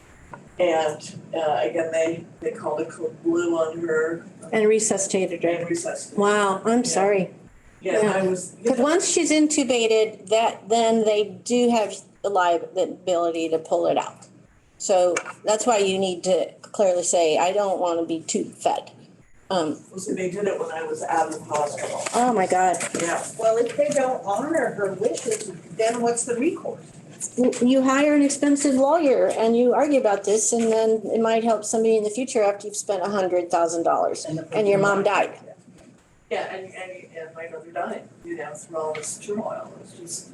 And again, they called it code blue on her. And resuscitated her. And resuscitated. Wow, I'm sorry. Yeah, I was. Because once she's intubated, then they do have the liability to pull it out. So that's why you need to clearly say, I don't want to be tube fed. So they did it when I was out of the hospital. Oh, my God. Yeah. Well, if they don't honor her wishes, then what's the recourse? You hire an expensive lawyer and you argue about this, and then it might help somebody in the future after you've spent $100,000 and your mom died. Yeah, and my mother died, through all this turmoil. It was just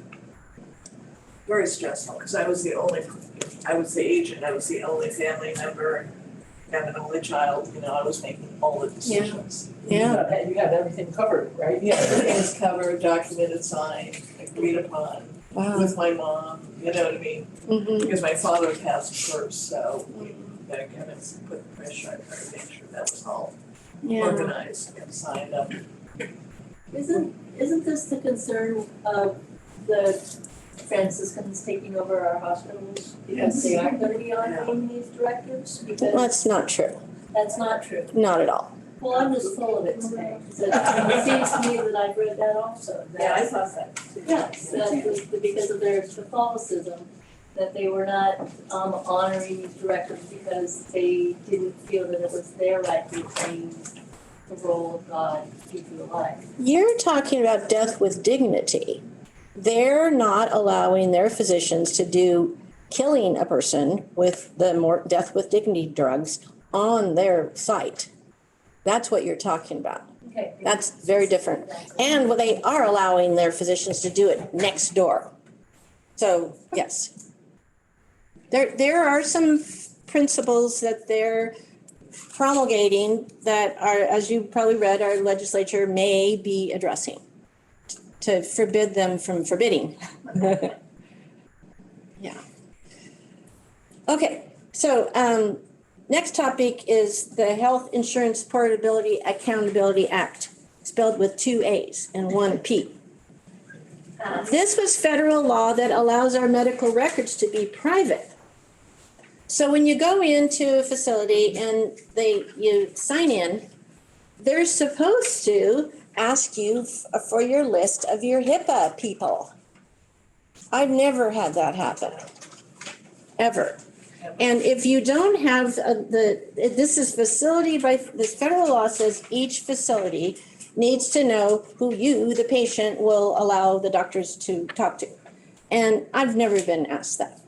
very stressful because I was the agent, I was the only family member, and an only child, I was making all the decisions. Yeah. You had everything covered, right? Yeah, everything was covered, documented, signed, agreed upon Wow. with my mom, you know what I mean? Mm-hmm. Because my father passed first, so we gotta kind of put the pressure on her to make sure that was all Yeah. organized and signed up. Isn't this the concern of the Franciscans taking over our hospitals? Because they aren't gonna be honoring these directives? Well, Because that's not true. that's not true. Not at all. Well, I'm just full of it today. So it seems to me that I've read that also. that- Yeah, I thought that too. Yes, that was because of their Catholicism, that they were not honoring these directives because they didn't feel that it was their right to claim the role of God to keep you alive. You're talking about death with dignity. They're not allowing their physicians to do killing a person with the death with dignity drugs on their site. That's what you're talking about. Okay. That's very different. And they are allowing their physicians to do it next door. So, yes. There are some principles that they're promulgating that are, as you probably read, our legislature may be addressing to forbid them from forbidding. Yeah. Okay, so next topic is the Health Insurance Portability Accountability Act, spelled with 2 A's and 1 P. This was federal law that allows our medical records to be private. So when you go into a facility and you sign in, they're supposed to ask you for your list of your HIPAA people. I've never had that happen, ever. And if you don't have this is facility by, this federal law says each facility needs to know who you, the patient, will allow the doctors to talk to. And I've never been asked that.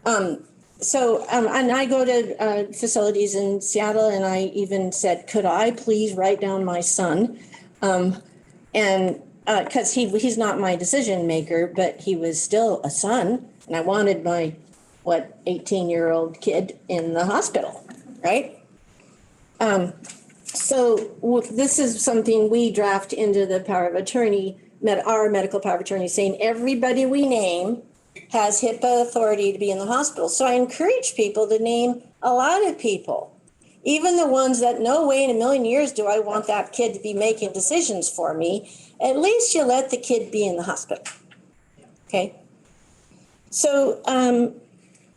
And I go to facilities in Seattle, and I even said, could I please write down my son? And because he's not my decision maker, but he was still a son, and I wanted my 18-year-old kid in the hospital, right? So this is something we draft into the power of attorney, our medical power of attorney, saying everybody we name has HIPAA authority to be in the hospital. So I encourage people to name a lot of people, even the ones that no way in a million years do I want that kid to be making decisions for me. At least you let the kid be in the hospital. Okay. So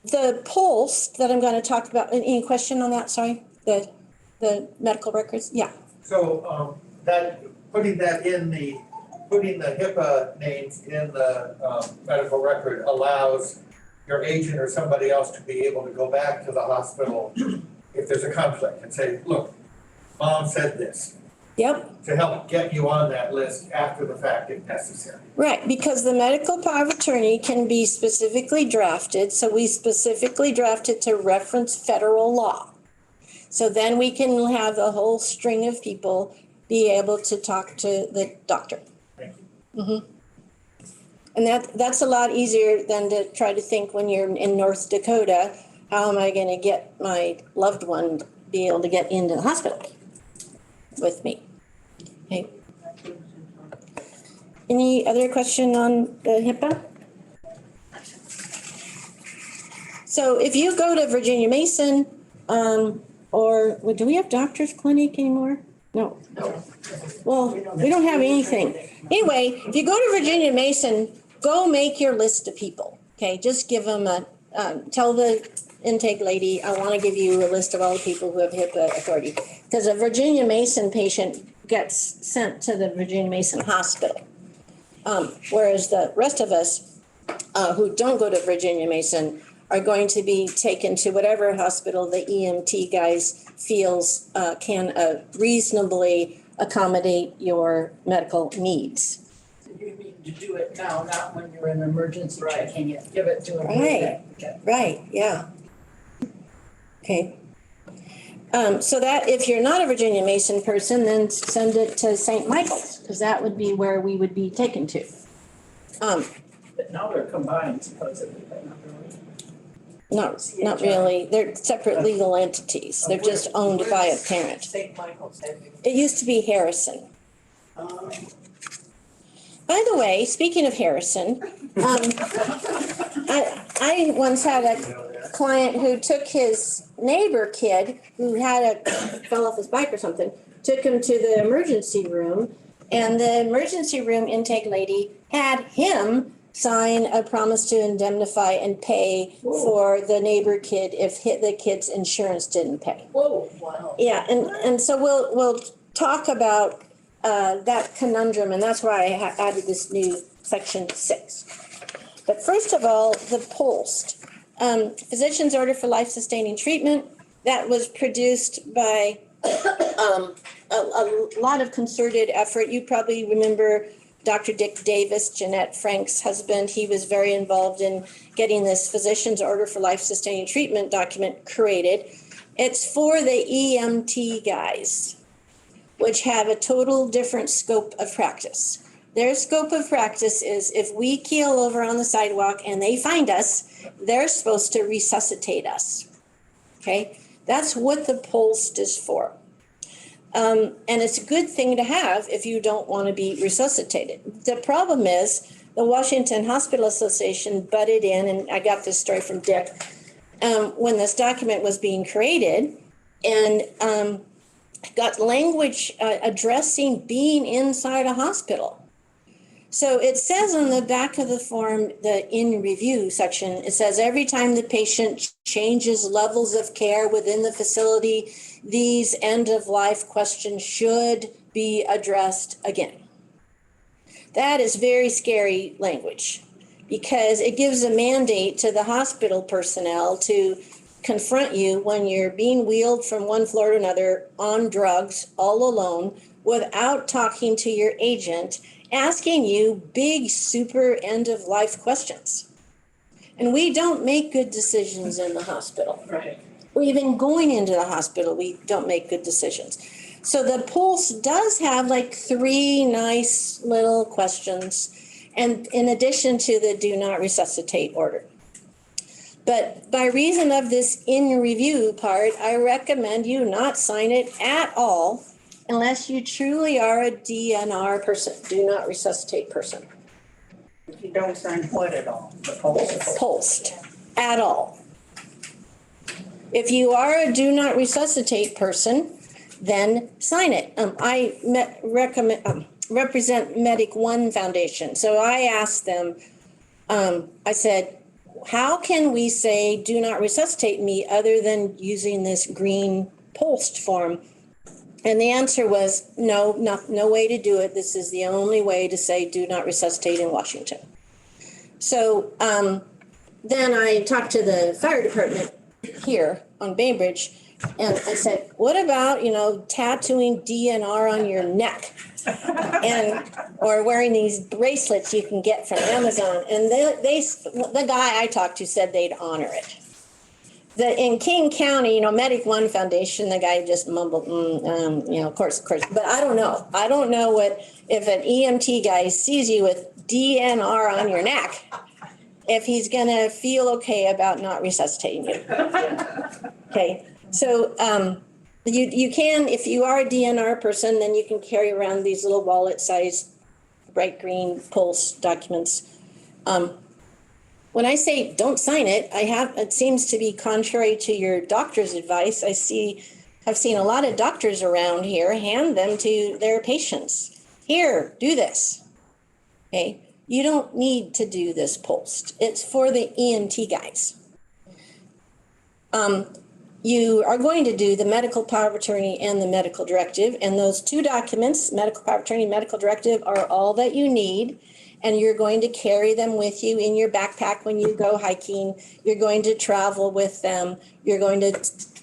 the polls that I'm going to talk about, any question on that? Sorry, the medical records? Yeah. So putting the HIPAA names in the medical record allows your agent or somebody else to be able to go back to the hospital if there's a conflict and say, look, mom said this. Yep. To help get you on that list after the fact if necessary. Right, because the medical power of attorney can be specifically drafted. So we specifically drafted to reference federal law. So then we can have a whole string of people be able to talk to the doctor. Thank you. Mm-hmm. And that's a lot easier than to try to think when you're in North Dakota, how am I going to get my loved one be able to get into the hospital with me? Okay. Any other question on the HIPAA? So if you go to Virginia Mason, or do we have doctor's clinic anymore? No. Well, we don't have anything. Anyway, if you go to Virginia Mason, go make your list of people. Okay, just give them tell the intake lady, I want to give you a list of all the people who have HIPAA authority. Because a Virginia Mason patient gets sent to the Virginia Mason hospital. Whereas the rest of us who don't go to Virginia Mason are going to be taken to whatever hospital the EMT guys feels can reasonably accommodate your medical needs. You mean to do it now, not when you're in emergency Right. checking it, give it to them. Right. Okay. Right, yeah. Okay. So that if you're not a Virginia Mason person, then send it to St. Michael's, because that would be where we would be taken to. But now they're combined supposedly, but not really. Not really. They're separate legal entities. They're just owned by a parent. St. Michael's had you. It used to be Harrison. By the way, speaking of Harrison, I once had a client who took his neighbor kid who fell off his bike or something, took him to the emergency room, and the emergency room intake lady had him sign a promise to indemnify and pay for the neighbor kid if the kid's insurance didn't pay. Whoa, wow. Yeah, and so we'll talk about that conundrum, and that's why I added this new section 6. But first of all, the POLST, Physician's Order for Life-Sustaining Treatment, that was produced by a lot of concerted effort. You probably remember Dr. Dick Davis, Jeanette Frank's husband. He was very involved in getting this Physician's Order for Life-Sustaining Treatment document created. It's for the EMT guys, which have a total different scope of practice. Their scope of practice is if we keel over on the sidewalk and they find us, they're supposed to resuscitate us. Okay? That's what the POLST is for. And it's a good thing to have if you don't want to be resuscitated. The problem is the Washington Hospital Association butted in, and I got this story from Dick, when this document was being created, and got language addressing being inside a hospital. So it says on the back of the form, the in review section, it says every time the patient changes levels of care within the facility, these end of life questions should be addressed again. That is very scary language because it gives a mandate to the hospital personnel to confront you when you're being wheeled from one floor to another on drugs all alone without talking to your agent, asking you big, super end of life questions. And we don't make good decisions in the hospital. Right. Or even going into the hospital, we don't make good decisions. So the Pulse does have like 3 nice little questions, and in addition to the do not resuscitate order. But by reason of this in review part, I recommend you not sign it at all unless you truly are a DNR person, do not resuscitate person. If you don't sign what at all, the post. Pulsed at all. If you are a do not resuscitate person, then sign it. I represent Medic One Foundation. So I asked them, I said, how can we say do not resuscitate me other than using this green post form? And the answer was no way to do it. This is the only way to say do not resuscitate in Washington. So then I talked to the fire department here on Bainbridge, and I said, what about, tattooing DNR on your neck? Or wearing these bracelets you can get from Amazon. And the guy I talked to said they'd honor it. In King County, Medic One Foundation, the guy just mumbled, of course. But I don't know. I don't know if an EMT guy sees you with DNR on your neck, if he's going to feel okay about not resuscitating you. Okay. So you can, if you are a DNR person, then you can carry around these little wallet-sized bright green Pulse documents. When I say don't sign it, it seems to be contrary to your doctor's advice. I've seen a lot of doctors around here hand them to their patients. Here, do this. Okay, you don't need to do this post. It's for the EMT guys. You are going to do the medical power of attorney and the medical directive, and those 2 documents, medical power of attorney, medical directive, are all that you need. And you're going to carry them with you in your backpack when you go hiking. You're going to travel with them. You're going to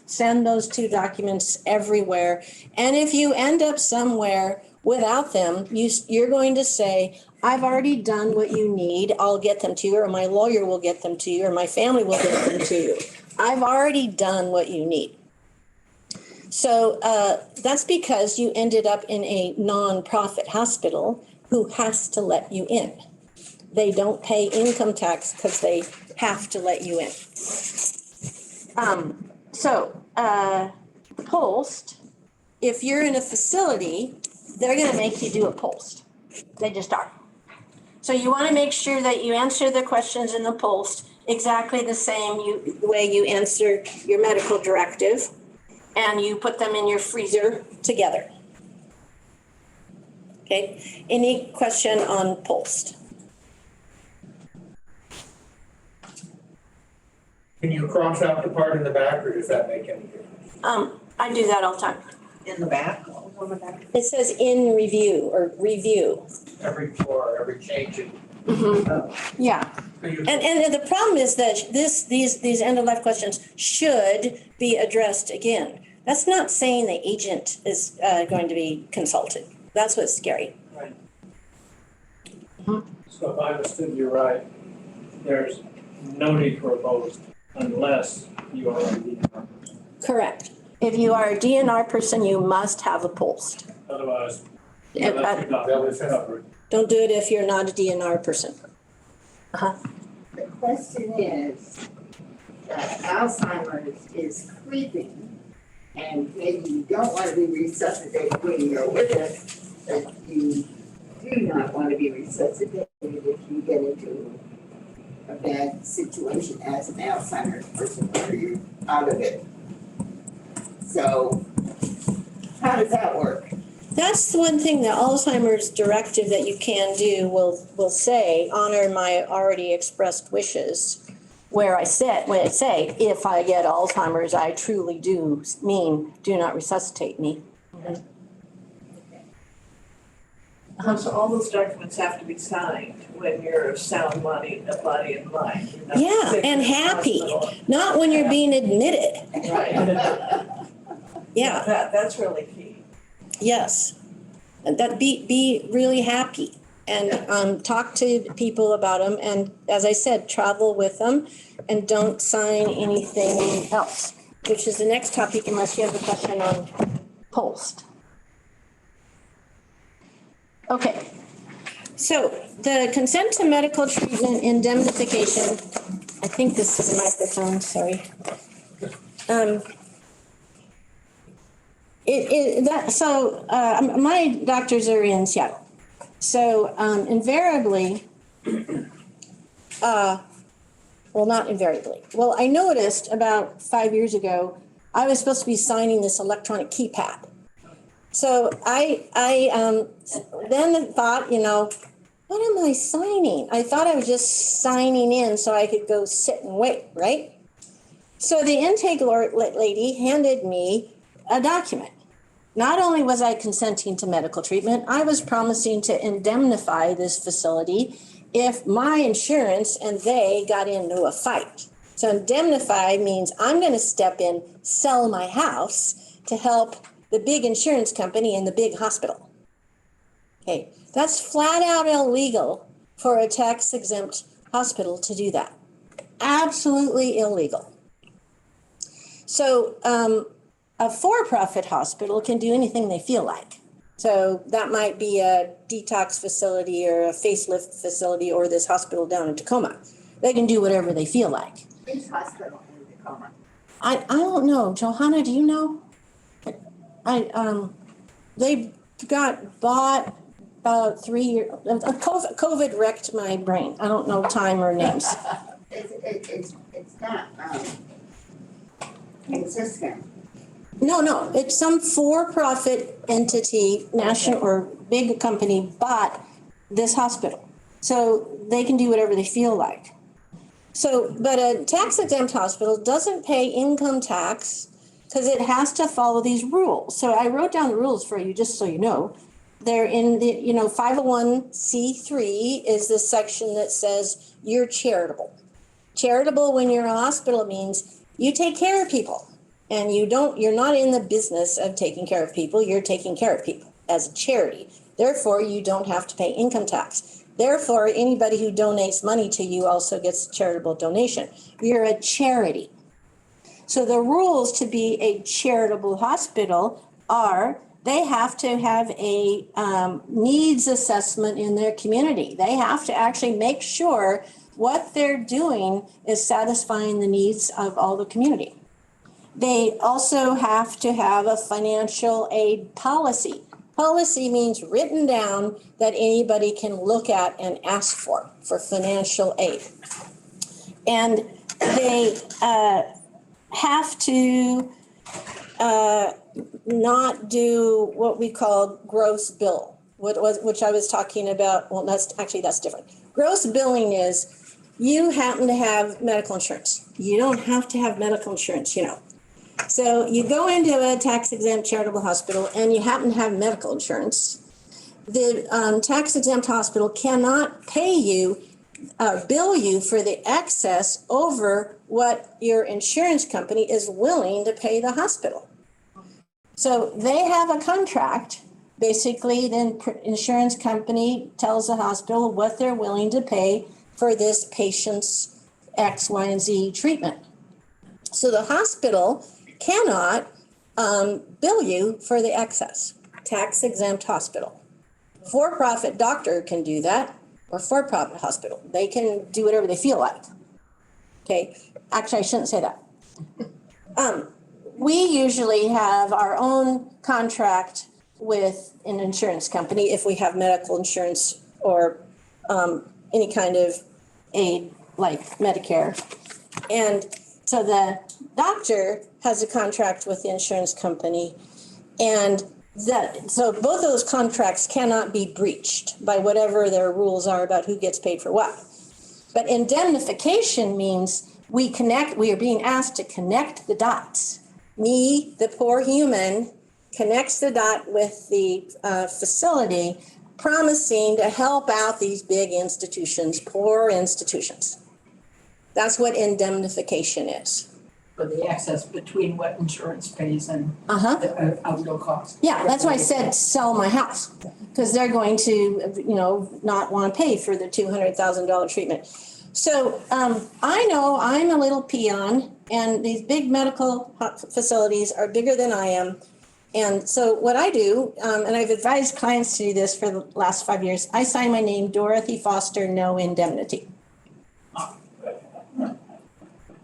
send those 2 documents everywhere. And if you end up somewhere without them, you're going to say, I've already done what you need. I'll get them to you, or my lawyer will get them to you, or my family will get them to you. I've already done what you need. So that's because you ended up in a nonprofit hospital who has to let you in. They don't pay income tax because they have to let you in. Post, if you're in a facility, they're going to make you do a post. They just are. So you want to make sure that you answer the questions in the post exactly the same way you answer your medical directive, and you put them in your freezer together. Okay, any question on post? Can you cross out the part in the back, or does that make any difference? I do that all the time. In the back, on the back. It says in review or review. Every floor, every change in. Yeah. And the problem is that these end of life questions should be addressed again. That's not saying the agent is going to be consulted. That's what's scary. Right. So if I understood you right, there's no need for a post unless you are a DNR. Correct. If you are a DNR person, you must have a post. Otherwise, And, unless you're not covered. don't do it if you're not a DNR person. The question is, that Alzheimer's is creeping and maybe you don't want to be resuscitated when you're with it, but you do not want to be resuscitated if you get into a bad situation as an Alzheimer's person where you're out of it. So how does that work? That's the one thing, the Alzheimer's directive that you can do will say, honor my already expressed wishes. When I say, if I get Alzheimer's, I truly do mean, do not resuscitate me. So all those documents have to be signed when you're of sound body and mind. You're not Yeah, sick and in the happy, hospital. not when you're being admitted. Right. Yeah, That's really key. yes. And that be really happy and talk to people about them. And as I said, travel with them and don't sign anything else, which is the next topic unless you have a question on post. Okay. So the consent to medical treatment indemnification, I think this is a microphone, sorry. My doctors are in Seattle. So invariably, not invariably. Well, I noticed about 5 years ago, I was supposed to be signing this electronic keypad. So I then thought, what am I signing? I thought I was just signing in so I could go sit and wait, right? So the intake lady handed me a document. Not only was I consenting to medical treatment, I was promising to indemnify this facility if my insurance and they got into a fight. So indemnify means I'm going to step in, sell my house to help the big insurance company and the big hospital. Okay, that's flat out illegal for a tax-exempt hospital to do that. Absolutely illegal. So a for-profit hospital can do anything they feel like. So that might be a detox facility or a facelift facility or this hospital down in Tacoma. They can do whatever they feel like. Which hospital in Tacoma? I don't know. Johanna, do you know? They got bought about 3 years. COVID wrecked my brain. I don't know time or names. It's not, consistent. No, it's some for-profit entity, national or big company bought this hospital. So they can do whatever they feel like. So, but a tax-exempt hospital doesn't pay income tax because it has to follow these rules. So I wrote down the rules for you, just so you know. They're in the, 501c3 is the section that says you're charitable. Charitable when you're a hospital means you take care of people. And you're not in the business of taking care of people, you're taking care of people as a charity. Therefore, you don't have to pay income tax. Therefore, anybody who donates money to you also gets a charitable donation. You're a charity. So the rules to be a charitable hospital are they have to have a needs assessment in their community. They have to actually make sure what they're doing is satisfying the needs of all the community. They also have to have a financial aid policy. Policy means written down that anybody can look at and ask for financial aid. And they have to not do what we call gross bill, which I was talking about. Well, that's different. Gross billing is you happen to have medical insurance. You don't have to have medical insurance, So you go into a tax-exempt charitable hospital and you happen to have medical insurance. The tax-exempt hospital cannot pay you, bill you for the excess over what your insurance company is willing to pay the hospital. So they have a contract. Basically, then insurance company tells the hospital what they're willing to pay for this patient's X, Y, and Z treatment. So the hospital cannot bill you for the excess. Tax-exempt hospital. For-profit doctor can do that, or for-profit hospital. They can do whatever they feel like. Okay, actually, I shouldn't say that. we usually have our own contract with an insurance company if we have medical insurance or any kind of aid like Medicare. And so the doctor has a contract with the insurance company, and so both of those contracts cannot be breached by whatever their rules are about who gets paid for what. But indemnification means we are being asked to connect the dots. Me, the poor human, connects the dot with the facility, promising to help out these big institutions, poor institutions. That's what indemnification is. For the access between what insurance pays and the outdoor cost. Yeah, that's why I said sell my house, because they're going to, not want to pay for the $200,000 treatment. So I know I'm a little peon, and these big medical facilities are bigger than I am. And so what I do, and I've advised clients to do this for the last 5 years, I sign my name, Dorothy Foster, no indemnity.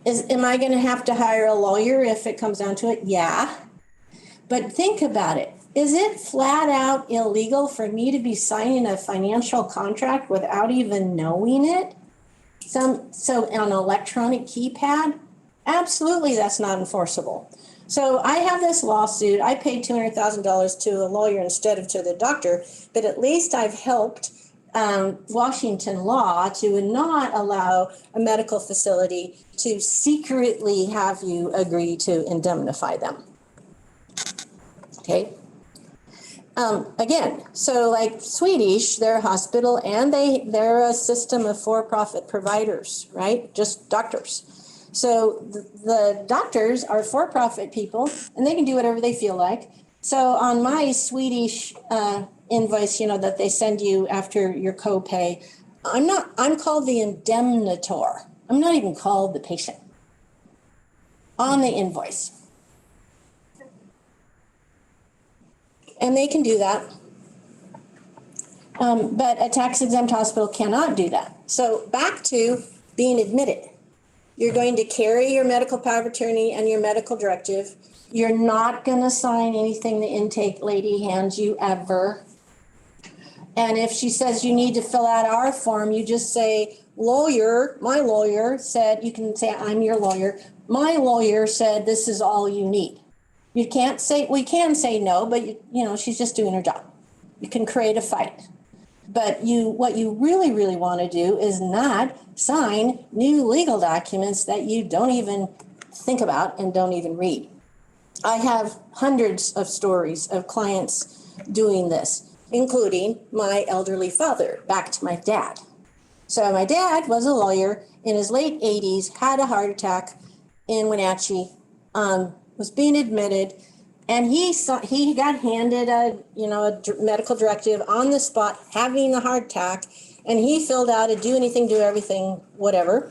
Am I going to have to hire a lawyer if it comes down to it? Yeah. But think about it. Is it flat out illegal for me to be signing a financial contract without even knowing it? So on an electronic keypad? Absolutely, that's not enforceable. So I have this lawsuit. I paid $200,000 to a lawyer instead of to the doctor, but at least I've helped Washington law to not allow a medical facility to secretly have you agree to indemnify them. Okay. Again, so like Swedish, they're a hospital and they're a system of for-profit providers, right? Just doctors. So the doctors are for-profit people and they can do whatever they feel like. So on my Swedish invoice, that they send you after your copay, I'm called the indemnitor. I'm not even called the patient on the invoice. And they can do that. But a tax-exempt hospital cannot do that. So back to being admitted. You're going to carry your medical power of attorney and your medical directive. You're not going to sign anything the intake lady hands you ever. And if she says you need to fill out our form, you just say, lawyer, my lawyer said, you can say, I'm your lawyer. My lawyer said this is all you need. You can't say, we can say no, but she's just doing her job. You can create a fight. But what you really, really want to do is not sign new legal documents that you don't even think about and don't even read. I have hundreds of stories of clients doing this, including my elderly father, back to my dad. So my dad was a lawyer in his late 80s, had a heart attack in Wenatchee, was being admitted, and he got handed a medical directive on the spot, having a heart attack, and he filled out a do anything, do everything, whatever,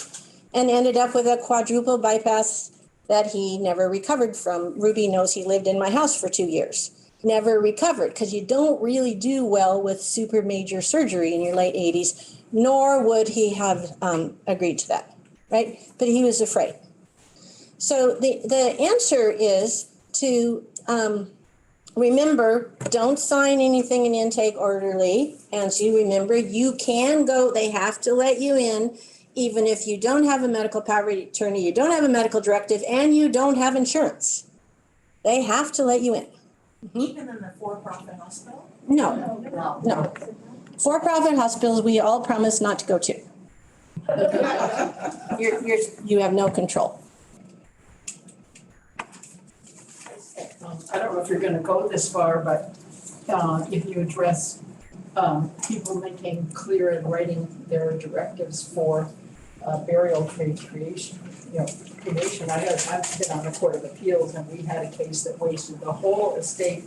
and ended up with a quadruple bypass that he never recovered from. Ruby knows he lived in my house for 2 years. Never recovered, because you don't really do well with super major surgery in your late 80s, nor would he have agreed to that, right? But he was afraid. So the answer is to remember, don't sign anything in intake orderly. And so you remember, you can go, they have to let you in, even if you don't have a medical power of attorney, you don't have a medical directive, and you don't have insurance. They have to let you in. Even in the for-profit hospital? No. For-profit hospitals, we all promise not to go to. You have no control. I don't know if you're gonna go this far, but if you address people making clear in writing their directives for burial creation. I've been on the Court of Appeals, and we had a case that wasted the whole estate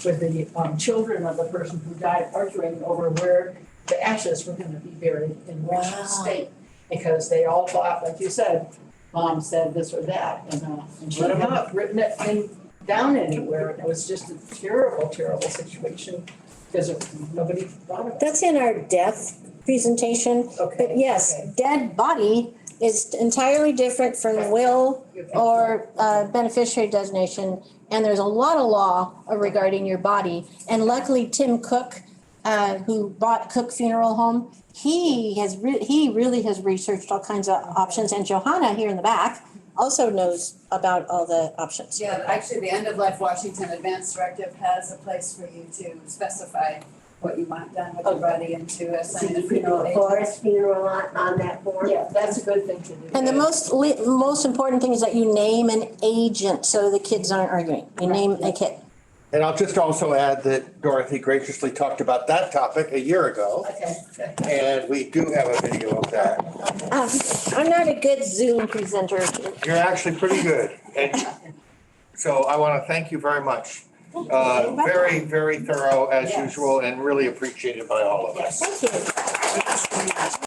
with the children of the person who died arguing over where the ashes were gonna be buried in which state. Because they all thought, like you said, mom said this or that, and she hadn't written it down anywhere. And it was just a terrible, terrible situation because nobody thought of it. That's in our death presentation. Okay. But yes, dead body is entirely different from will or beneficiary designation. And there's a lot of law regarding your body. And luckily, Tim Cook, who bought Cook Funeral Home, he really has researched all kinds of options. And Johanna here in the back also knows about all the options. Yeah, actually, the End of Life Washington Advance Directive has a place for you to specify what you want done with your body and to assign a funeral agent. Forest funeral on that form? Yeah, that's a good thing to do. And the most important thing is that you name an agent so the kids aren't arguing. You name a kid. And I'll just also add that Dorothy graciously talked about that topic a year ago, Okay. and we do have a video of that. I'm not a good Zoom presenter. You're actually pretty good. And so I want to thank you very much. Very, very thorough as usual and really appreciated by all of us. Thank you.